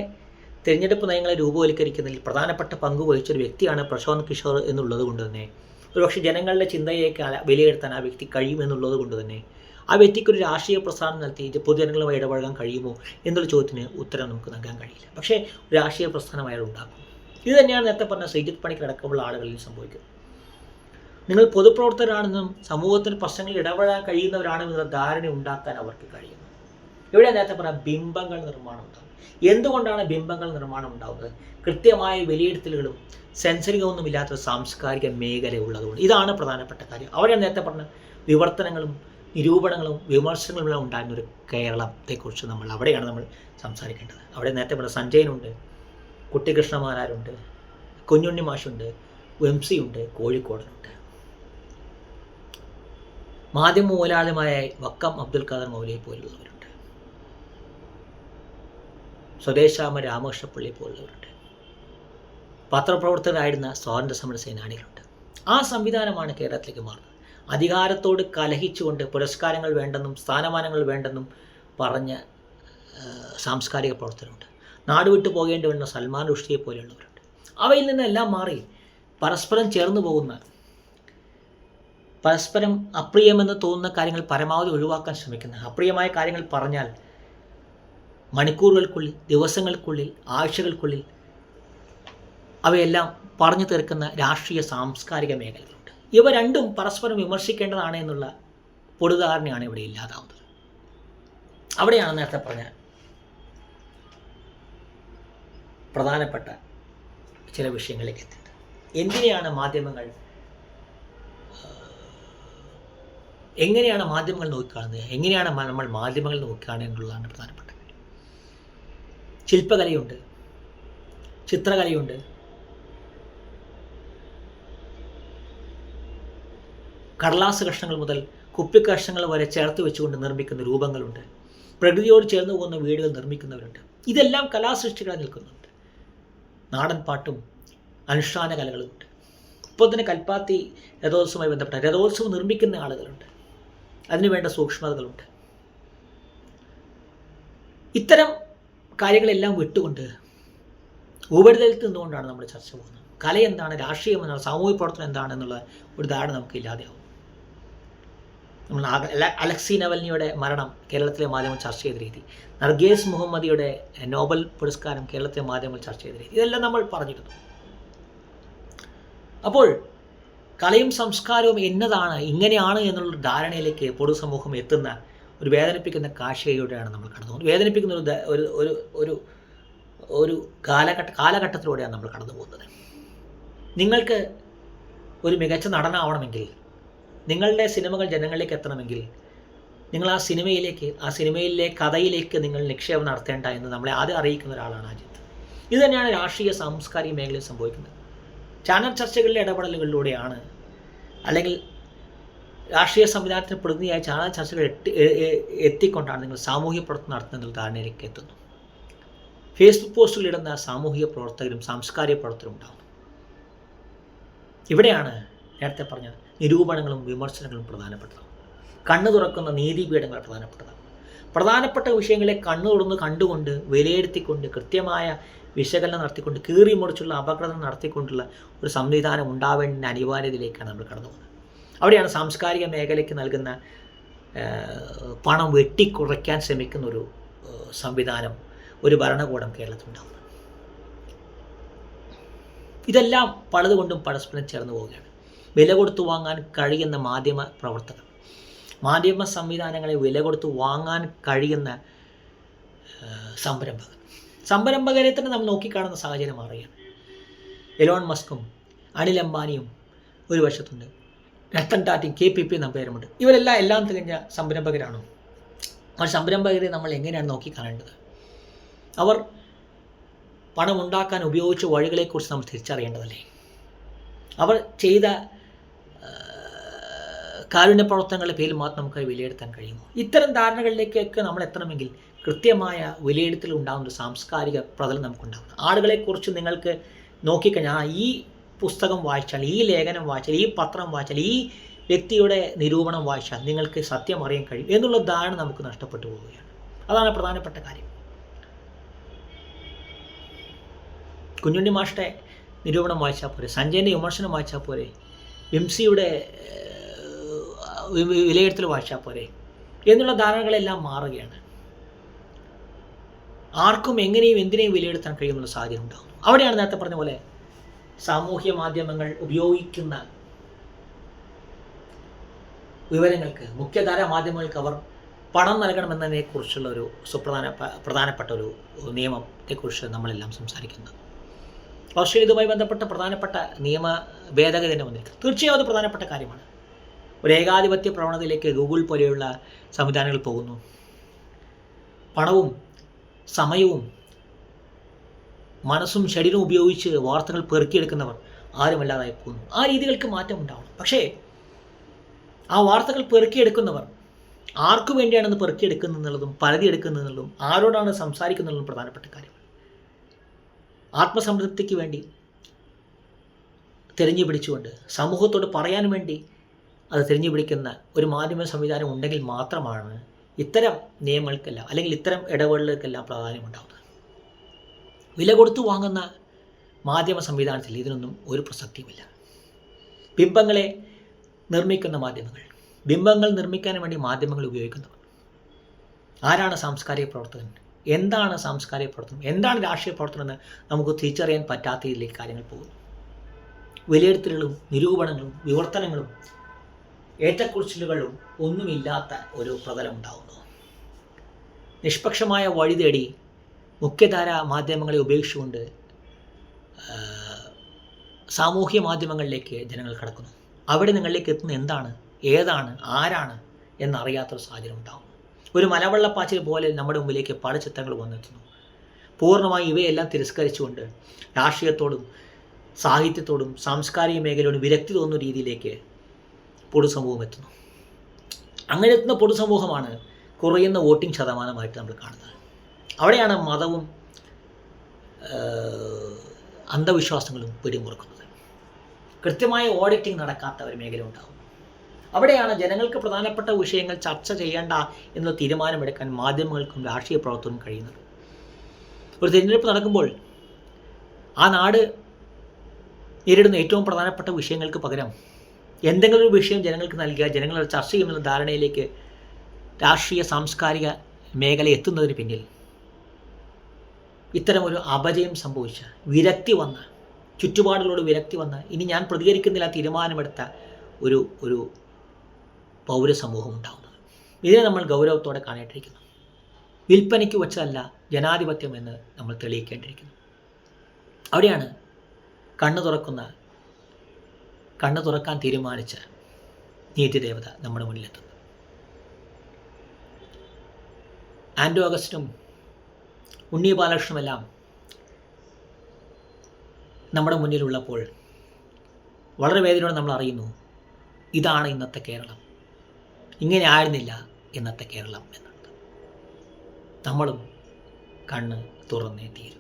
തിരഞ്ഞെടുപ്പ് നയങ്ങളെ രൂപവൽക്കരിക്കുന്നതിൽ പ്രധാനപ്പെട്ട പങ്ക് വഹിച്ചൊരു വ്യക്തിയാണ് പ്രശാന്ത് കിഷോർ എന്നുള്ളത് കൊണ്ട് തന്നെ ഒരുപക്ഷെ ജനങ്ങളുടെ ചിന്തയേക്ക് വിലയിരുത്താൻ ആ വ്യക്തി കഴിയുമെന്നുള്ളത് കൊണ്ട് തന്നെ ആ വ്യക്തിക്കൊരു രാഷ്ട്രീയ പ്രസ്ഥാനം നടത്തി പൊതുജനങ്ങളുമായി ഇടപഴകാൻ കഴിയുമോ എന്നുള്ള ചോദ്യത്തിന് ഉത്തരം നമുക്ക് നൽകാൻ കഴിയില്ല. പക്ഷേ രാഷ്ട്രീയ പ്രസ്ഥാനം അയാൾ ഉണ്ടാക്കും. ഇത് തന്നെയാണ് നേരത്തെ പറഞ്ഞ ശ്രീജിത്ത് പണിക്കർ അടക്കമുള്ള ആളുകളിൽ സംഭവിക്കുന്നത്. നിങ്ങൾ പൊതുപ്രവർത്തകരാണെന്നും സമൂഹത്തിന് പ്രശ്നങ്ങളിൽ ഇടപെടാൻ കഴിയുന്നവരാണെന്നുള്ള ധാരണ ഉണ്ടാക്കാൻ അവർക്ക് കഴിയുന്നു. ഇവിടെ നേരത്തെ പറഞ്ഞ ബിംബങ്ങൾ നിർമ്മാണം ഉണ്ടാകും. എന്തുകൊണ്ടാണ് ബിംബങ്ങൾ നിർമ്മാണം ഉണ്ടാകുന്നത്? കൃത്യമായ വിലയിരുത്തലുകളും സെൻസറിംഗ് ഒന്നും ഇല്ലാത്ത സാംസ്കാരിക മേഖല ഉള്ളതുകൊണ്ട്. ഇതാണ് പ്രധാനപ്പെട്ട കാര്യം. അവിടെയാണ് നേരത്തെ പറഞ്ഞ വിവർത്തനങ്ങളും നിരൂപണങ്ങളും വിമർശനങ്ങളും ഉണ്ടായിരുന്ന ഒരു കേരളത്തെക്കുറിച്ച് അവിടെയാണ് നമ്മൾ സംസാരിക്കേണ്ടത്. അവിടെ നേരത്തെ പറഞ്ഞ സഞ്ജയനുണ്ട്, കുട്ടികൃഷ്ണമാരാരുണ്ട്, കുഞ്ഞുണ്ണി മാഷുണ്ട്, MC ഉണ്ട്, കോഴിക്കോടനുണ്ട്. മാധ്യമ മൂലാളിമായ വക്കം അബ്ദുൽ ഖാദർ മൗലവി പോലുള്ളവരുണ്ട്, സ്വദേശാമ രാമകൃഷ്ണപ്പള്ളി പോലുള്ളവരുണ്ട്, പത്രപ്രവർത്തകരായിരുന്ന സ്വാതന്ത്ര്യ സമര സേനാനികളുണ്ട്. ആ സംവിധാനമാണ് കേരളത്തിലേക്ക് മാറുന്നത്. അധികാരത്തോട് കലഹിച്ചുകൊണ്ട് പുരസ്കാരങ്ങൾ വേണ്ടെന്നും സ്ഥാനമാനങ്ങൾ വേണ്ടെന്നും പറഞ്ഞ സാംസ്കാരിക പ്രവർത്തനമുണ്ട്. നാടുവിട്ടു പോകേണ്ടി വന്ന സൽമാൻ റുഷ്ദിയെ പോലെയുള്ളവരുണ്ട്. അവയിൽ നിന്നെല്ലാം മാറി പരസ്പരം ചേർന്ന് പോകുന്ന, പരസ്പരം അപ്രിയമെന്ന് തോന്നുന്ന കാര്യങ്ങൾ പരമാവധി ഒഴിവാക്കാൻ ശ്രമിക്കുന്ന, അപ്രിയമായ കാര്യങ്ങൾ പറഞ്ഞാൽ മണിക്കൂറുകൾക്കുള്ളിൽ, ദിവസങ്ങൾക്കുള്ളിൽ, ആഴ്ചകൾക്കുള്ളിൽ അവയെല്ലാം പറഞ്ഞു തീർക്കുന്ന രാഷ്ട്രീയ സാംസ്കാരിക മേഖലകളുണ്ട്. ഇവ രണ്ടും പരസ്പരം വിമർശിക്കേണ്ടതാണ് എന്നുള്ള പൊതുധാരണയാണ് ഇവിടെ ഇല്ലാതാവുന്നത്. അവിടെയാണ് നേരത്തെ പറഞ്ഞ പ്രധാനപ്പെട്ട ചില വിഷയങ്ങളിലേക്ക് എത്തുന്നത്. എന്തിനെയാണ് മാധ്യമങ്ങൾ, എങ്ങനെയാണ് മാധ്യമങ്ങൾ നോക്കിക്കാണുന്നത്, എങ്ങനെയാണ് നമ്മൾ മാധ്യമങ്ങൾ നോക്കിക്കാണുന്നത് എന്നുള്ളതാണ് പ്രധാനപ്പെട്ട കാര്യം. ശില്പകലയുണ്ട്, ചിത്രകലയുണ്ട്, കടലാസ് കഷ്ണങ്ങൾ മുതൽ കുപ്പി കഷ്ണങ്ങൾ വരെ ചേർത്ത് വെച്ചുകൊണ്ട് നിർമ്മിക്കുന്ന രൂപങ്ങളുണ്ട്, പ്രകൃതിയോട് ചേർന്ന് പോകുന്ന വീടുകൾ നിർമ്മിക്കുന്നവരുണ്ട്. ഇതെല്ലാം കലാസൃഷ്ടികളായി നിൽക്കുന്നുണ്ട്. നാടൻ പാട്ടും അനുഷ്ഠാന കലകളുമുണ്ട്. ഇപ്പോൾ തന്നെ കൽപ്പാത്തി രഥോത്സവവുമായി ബന്ധപ്പെട്ട രഥോത്സവം നിർമ്മിക്കുന്ന ആളുകളുണ്ട്. അതിനുവേണ്ട സൂക്ഷ്മതകളുണ്ട്. ഇത്തരം കാര്യങ്ങളെല്ലാം വിട്ടുകൊണ്ട് ഉപരിതലത്തിൽ നിന്നുകൊണ്ടാണ് നമ്മൾ ചർച്ച പോകുന്നത്. കല എന്താണ്, രാഷ്ട്രീയം എന്താണ്, സാമൂഹ്യ പ്രവർത്തനം എന്താണ് എന്നുള്ള ഒരു ധാരണ നമുക്ക് ഇല്ലാതെയാവും. നമ്മൾ അലക്സി നവൽനിയുടെ മരണം കേരളത്തിലെ മാധ്യമങ്ങൾ ചർച്ച ചെയ്ത രീതി, നർഗേസ് മുഹമ്മദിയുടെ നോബൽ പുരസ്കാരം കേരളത്തിലെ മാധ്യമങ്ങൾ ചർച്ച ചെയ്ത രീതി, ഇതെല്ലാം നമ്മൾ പറഞ്ഞിരുന്നു. അപ്പോൾ കലയും സംസ്കാരവും എന്നതാണ്, ഇങ്ങനെയാണ് എന്നുള്ളൊരു ധാരണയിലേക്ക് പൊതുസമൂഹം എത്തുന്ന ഒരു വേദനിപ്പിക്കുന്ന കാഴ്ചയിലൂടെയാണ് നമ്മൾ കടന്നു പോകുന്നത്. വേദനിപ്പിക്കുന്ന ഒരു കാലഘട്ടത്തിലൂടെയാണ് നമ്മൾ കടന്നു പോകുന്നത്. നിങ്ങൾക്ക് ഒരു മികച്ച നടനാവണമെങ്കിൽ, നിങ്ങളുടെ സിനിമകൾ ജനങ്ങളിലേക്ക് എത്തണമെങ്കിൽ, നിങ്ങൾ ആ സിനിമയിലെ കഥയിലേക്ക് നിങ്ങൾ നിക്ഷേപം നടത്തേണ്ട എന്ന് നമ്മളെ ആദ്യം അറിയിക്കുന്ന ഒരാളാണ് അജിത്ത്. ഇത് തന്നെയാണ് രാഷ്ട്രീയ സാംസ്കാരിക മേഖലയിൽ സംഭവിക്കുന്നത്. ചാനൽ ചർച്ചകളിലെ ഇടപെടലുകളിലൂടെയാണ്, അല്ലെങ്കിൽ രാഷ്ട്രീയ സംവിധാനത്തിന് പ്രതിനിധിയായ ചാനൽ ചർച്ചകൾ എത്തിക്കൊണ്ടാണ് നിങ്ങൾ സാമൂഹ്യ പ്രവർത്തനം നടത്തുന്ന ധാരണയിലേക്ക് എത്തുന്നു. ഫേസ്ബുക്ക് പോസ്റ്റുകളിടുന്ന സാമൂഹിക പ്രവർത്തകരും സാംസ്കാരിക പ്രവർത്തകരും ഉണ്ടാകുന്നു. ഇവിടെയാണ് നേരത്തെ പറഞ്ഞ നിരൂപണങ്ങളും വിമർശനങ്ങളും പ്രധാനപ്പെട്ടതാണ്. കണ്ണു തുറക്കുന്ന നീതിപീഠങ്ങൾ പ്രധാനപ്പെട്ടതാണ്. പ്രധാനപ്പെട്ട വിഷയങ്ങളെ കണ്ണു തുറന്ന് കണ്ടുകൊണ്ട് വിലയിരുത്തിക്കൊണ്ട് കൃത്യമായ വിശകലനം നടത്തിക്കൊണ്ട് കീറി മുറിച്ചുള്ള അപകടം നടത്തിക്കൊണ്ടുള്ള ഒരു സംവിധാനം ഉണ്ടാവേണ്ട അനിവാര്യതയിലേക്കാണ് നമ്മൾ കടന്നു പോകുന്നത്. അവിടെയാണ് സാംസ്കാരിക മേഖലയ്ക്ക് നൽകുന്ന പണം വെട്ടിക്കുറയ്ക്കാൻ ശ്രമിക്കുന്ന ഒരു സംവിധാനം, ഒരു ഭരണകൂടം കേരളത്തിലുണ്ടാകുന്നത്. ഇതെല്ലാം പലതുകൊണ്ടും പരസ്പരം ചേർന്ന് പോവുകയാണ്. വില കൊടുത്തു വാങ്ങാൻ കഴിയുന്ന മാധ്യമ പ്രവർത്തകർ, മാധ്യമ സംവിധാനങ്ങളെ വില കൊടുത്തു വാങ്ങാൻ കഴിയുന്ന സംരംഭകരെ തന്നെ നമ്മൾ നോക്കിക്കാണുന്ന സാഹചര്യം മാറുകയാണ്. എലോൺ മസ്കും അനിൽ അംബാനിയും ഒരു വശത്തുണ്ട്, രത്തൻ ടാറ്റയും KPP നമ്പേരുമുണ്ട്. എല്ലാം തികഞ്ഞ സംരംഭകരാണോ? ആ സംരംഭകരെ നമ്മൾ എങ്ങനെയാണ് നോക്കിക്കാണേണ്ടത്? അവർ പണമുണ്ടാക്കാൻ ഉപയോഗിച്ച വഴികളെക്കുറിച്ച് നമ്മൾ തിരിച്ചറിയേണ്ടതല്ലേ? അവർ ചെയ്ത കാരുണ്യ പ്രവർത്തനങ്ങളുടെ പേരിൽ മാത്രം നമുക്ക് വിലയിരുത്താൻ കഴിയുമോ? ഇത്തരം ധാരണകളിലേക്കൊക്കെ നമ്മൾ എത്തണമെങ്കിൽ കൃത്യമായ വിലയിരുത്തൽ ഉണ്ടാകുന്ന ഒരു സാംസ്കാരിക പ്രതലം നമുക്കുണ്ടാകുന്നു. ആളുകളെക്കുറിച്ച് നിങ്ങൾക്ക് നോക്കിക്കഴിഞ്ഞാൽ ഈ പുസ്തകം വായിച്ചാൽ, ഈ ലേഖനം വായിച്ചാൽ, ഈ പത്രം വായിച്ചാൽ, ഈ വ്യക്തിയുടെ നിരൂപണം വായിച്ചാൽ നിങ്ങൾക്ക് സത്യം അറിയാൻ കഴിയും എന്നുള്ള ധാരണ നമുക്ക് നഷ്ടപ്പെട്ടു പോവുകയാണ്. അതാണ് പ്രധാനപ്പെട്ട കാര്യം. കുഞ്ഞുണ്ണി മാഷ്ടെ നിരൂപണം വായിച്ചാൽ പോരെ, സഞ്ജയൻ്റെ വിമർശനം വായിച്ചാൽ പോരെ, വിംസിയുടെ വിലയിരുത്തൽ വായിച്ചാൽ പോരെ എന്നുള്ള ധാരണകളെല്ലാം മാറുകയാണ്. ആർക്കും എങ്ങനെയും എന്തിനേയും വിലയിരുത്താൻ കഴിയുമെന്നുള്ള സാഹചര്യം ഉണ്ടാകുന്നു. അവിടെയാണ് നേരത്തെ പറഞ്ഞ പോലെ സാമൂഹ്യ മാധ്യമങ്ങൾ ഉപയോഗിക്കുന്ന വിവരങ്ങൾക്ക്, മുഖ്യധാര മാധ്യമങ്ങൾക്ക് അവർ പണം നൽകണമെന്നതിനെക്കുറിച്ചുള്ള ഒരു പ്രധാനപ്പെട്ട ഒരു നിയമത്തെക്കുറിച്ച് നമ്മളെല്ലാം സംസാരിക്കുന്നത്. ഓസ്ട്രേലിയ ഇതുമായി ബന്ധപ്പെട്ട പ്രധാനപ്പെട്ട നിയമ ഭേദഗതി തന്നെ വന്നിരിക്കുന്നത്. തീർച്ചയായും അത് പ്രധാനപ്പെട്ട കാര്യമാണ്. ഒരു ഏകാധിപത്യ പ്രവണതയിലേക്ക് ഗൂഗിൾ പോലെയുള്ള സംവിധാനങ്ങൾ പോകുന്നു. പണവും സമയവും മനസ്സും ശരീരവും ഉപയോഗിച്ച് വാർത്തകൾ പെറുക്കിയെടുക്കുന്നവർ ആരുമല്ലാതായി പോകുന്നു. ആ രീതികൾക്ക് മാറ്റം ഉണ്ടാവണം. പക്ഷേ ആ വാർത്തകൾ പെറുക്കിയെടുക്കുന്നവർ ആർക്കു വേണ്ടിയാണെന്ന് പെറുക്കിയെടുക്കുന്നതെന്നുള്ളതും പരതിയെടുക്കുന്നതെന്നുള്ളതും ആരോടാണ് സംസാരിക്കുന്നതും പ്രധാനപ്പെട്ട കാര്യമാണ്. ആത്മസംതൃപ്തിക്ക് വേണ്ടി തിരഞ്ഞു പിടിച്ചുകൊണ്ട് സമൂഹത്തോട് പറയാൻ വേണ്ടി അത് തിരഞ്ഞു പിടിക്കുന്ന ഒരു മാധ്യമ സംവിധാനം ഉണ്ടെങ്കിൽ മാത്രമാണ് ഇത്തരം നിയമങ്ങൾക്കെല്ലാം, അല്ലെങ്കിൽ ഇത്തരം ഇടപെടലുകൾക്കെല്ലാം പ്രാധാന്യമുണ്ടാകുന്നത്. വില കൊടുത്തു വാങ്ങുന്ന മാധ്യമ സംവിധാനത്തിൽ ഇതിനൊന്നും ഒരു പ്രസക്തിയുമില്ല. ബിംബങ്ങളെ നിർമ്മിക്കുന്ന മാധ്യമങ്ങൾ, ബിംബങ്ങൾ നിർമ്മിക്കാൻ വേണ്ടി മാധ്യമങ്ങൾ ഉപയോഗിക്കുന്നവർ, ആരാണ് സാംസ്കാരിക പ്രവർത്തകൻ, എന്താണ് സാംസ്കാരിക പ്രവർത്തനം, എന്താണ് രാഷ്ട്രീയ പ്രവർത്തനം എന്ന് നമുക്ക് തിരിച്ചറിയാൻ പറ്റാത്ത രീതിയിലേക്ക് കാര്യങ്ങൾ പോകുന്നു. വിലയിരുത്തലുകളും നിരൂപണങ്ങളും വിവർത്തനങ്ങളും ഏറ്റക്കുറിച്ചിലുകളും ഒന്നുമില്ലാത്ത ഒരു പ്രതലം ഉണ്ടാകുന്നു. നിഷ്പക്ഷമായ വഴി തേടി മുഖ്യധാര മാധ്യമങ്ങളെ ഉപേക്ഷിച്ചുകൊണ്ട് സാമൂഹ്യ മാധ്യമങ്ങളിലേക്ക് ജനങ്ങൾ കടക്കുന്നു. അവിടെ നിങ്ങളിലേക്ക് എത്തുന്ന എന്താണ്, ഏതാണ്, ആരാണ് എന്നറിയാത്തൊരു സാഹചര്യം ഉണ്ടാകും. ഒരു മലവെള്ളപ്പാച്ചിൽ പോലെ നമ്മുടെ മുമ്പിലേക്ക് പല ചിത്രങ്ങൾ വന്നെത്തുന്നു. പൂർണ്ണമായി ഇവയെല്ലാം തിരസ്കരിച്ചുകൊണ്ട് രാഷ്ട്രീയത്തോടും സാഹിത്യത്തോടും സാംസ്കാരിക മേഖലയോടും വിരക്തി തോന്നുന്ന രീതിയിലേക്ക് പൊതുസമൂഹം എത്തുന്നു. അങ്ങനെ എത്തുന്ന പൊതുസമൂഹമാണ് കുറയുന്ന വോട്ടിംഗ് ശതമാനമായിട്ട് നമ്മൾ കാണുന്നത്. അവിടെയാണ് മതവും അന്ധവിശ്വാസങ്ങളും പിടിമുറുക്കുന്നത്. കൃത്യമായ ഓഡിറ്റിംഗ് നടക്കാത്ത ഒരു മേഖല ഉണ്ടാകും. അവിടെയാണ് ജനങ്ങൾക്ക് പ്രധാനപ്പെട്ട വിഷയങ്ങൾ ചർച്ച ചെയ്യേണ്ട എന്ന തീരുമാനമെടുക്കാൻ മാധ്യമങ്ങൾക്കും രാഷ്ട്രീയ പ്രവർത്തകർക്കും കഴിയുന്നത്. ഒരു തിരഞ്ഞെടുപ്പ് നടക്കുമ്പോൾ ആ നാട് നേരിടുന്ന ഏറ്റവും പ്രധാനപ്പെട്ട വിഷയങ്ങൾക്ക് പകരം എന്തെങ്കിലും ഒരു വിഷയം ജനങ്ങൾക്ക് നൽകുക, ജനങ്ങൾ ചർച്ച ചെയ്യുന്ന ധാരണയിലേക്ക് രാഷ്ട്രീയ സാംസ്കാരിക മേഖല എത്തുന്നതിന് പിന്നിൽ ഇത്തരമൊരു അപജയം സംഭവിച്ച, വിരക്തി വന്ന, ചുറ്റുപാടുകളോട് വിരക്തി വന്ന, ഇനി ഞാൻ പ്രതികരിക്കുന്നില്ല തീരുമാനമെടുത്ത ഒരു പൗരസമൂഹം ഉണ്ടാകുന്നത്. ഇതിനെ നമ്മൾ ഗൗരവത്തോടെ കാണേണ്ടിയിരിക്കുന്നു. വിൽപ്പനയ്ക്ക് വച്ചതല്ല ജനാധിപത്യം എന്ന് നമ്മൾ തെളിയിക്കേണ്ടിയിരിക്കുന്നു. അവിടെയാണ് കണ്ണു തുറക്കാൻ തീരുമാനിച്ച നീതിദേവത നമ്മുടെ മുന്നിലെത്തുന്നത്. ആൻഡോ അഗസ്റ്റിനും ഉണ്ണി ബാലകൃഷ്ണനുമെല്ലാം നമ്മുടെ മുന്നിലുള്ളപ്പോൾ വളരെ വേദനയോടെ നമ്മൾ അറിയുന്നു, ഇതാണ് ഇന്നത്തെ കേരളം, ഇങ്ങനെ ആയിരുന്നില്ല ഇന്നത്തെ കേരളം എന്നത്. നമ്മളും കണ്ണ് തുറന്നേ തീരും.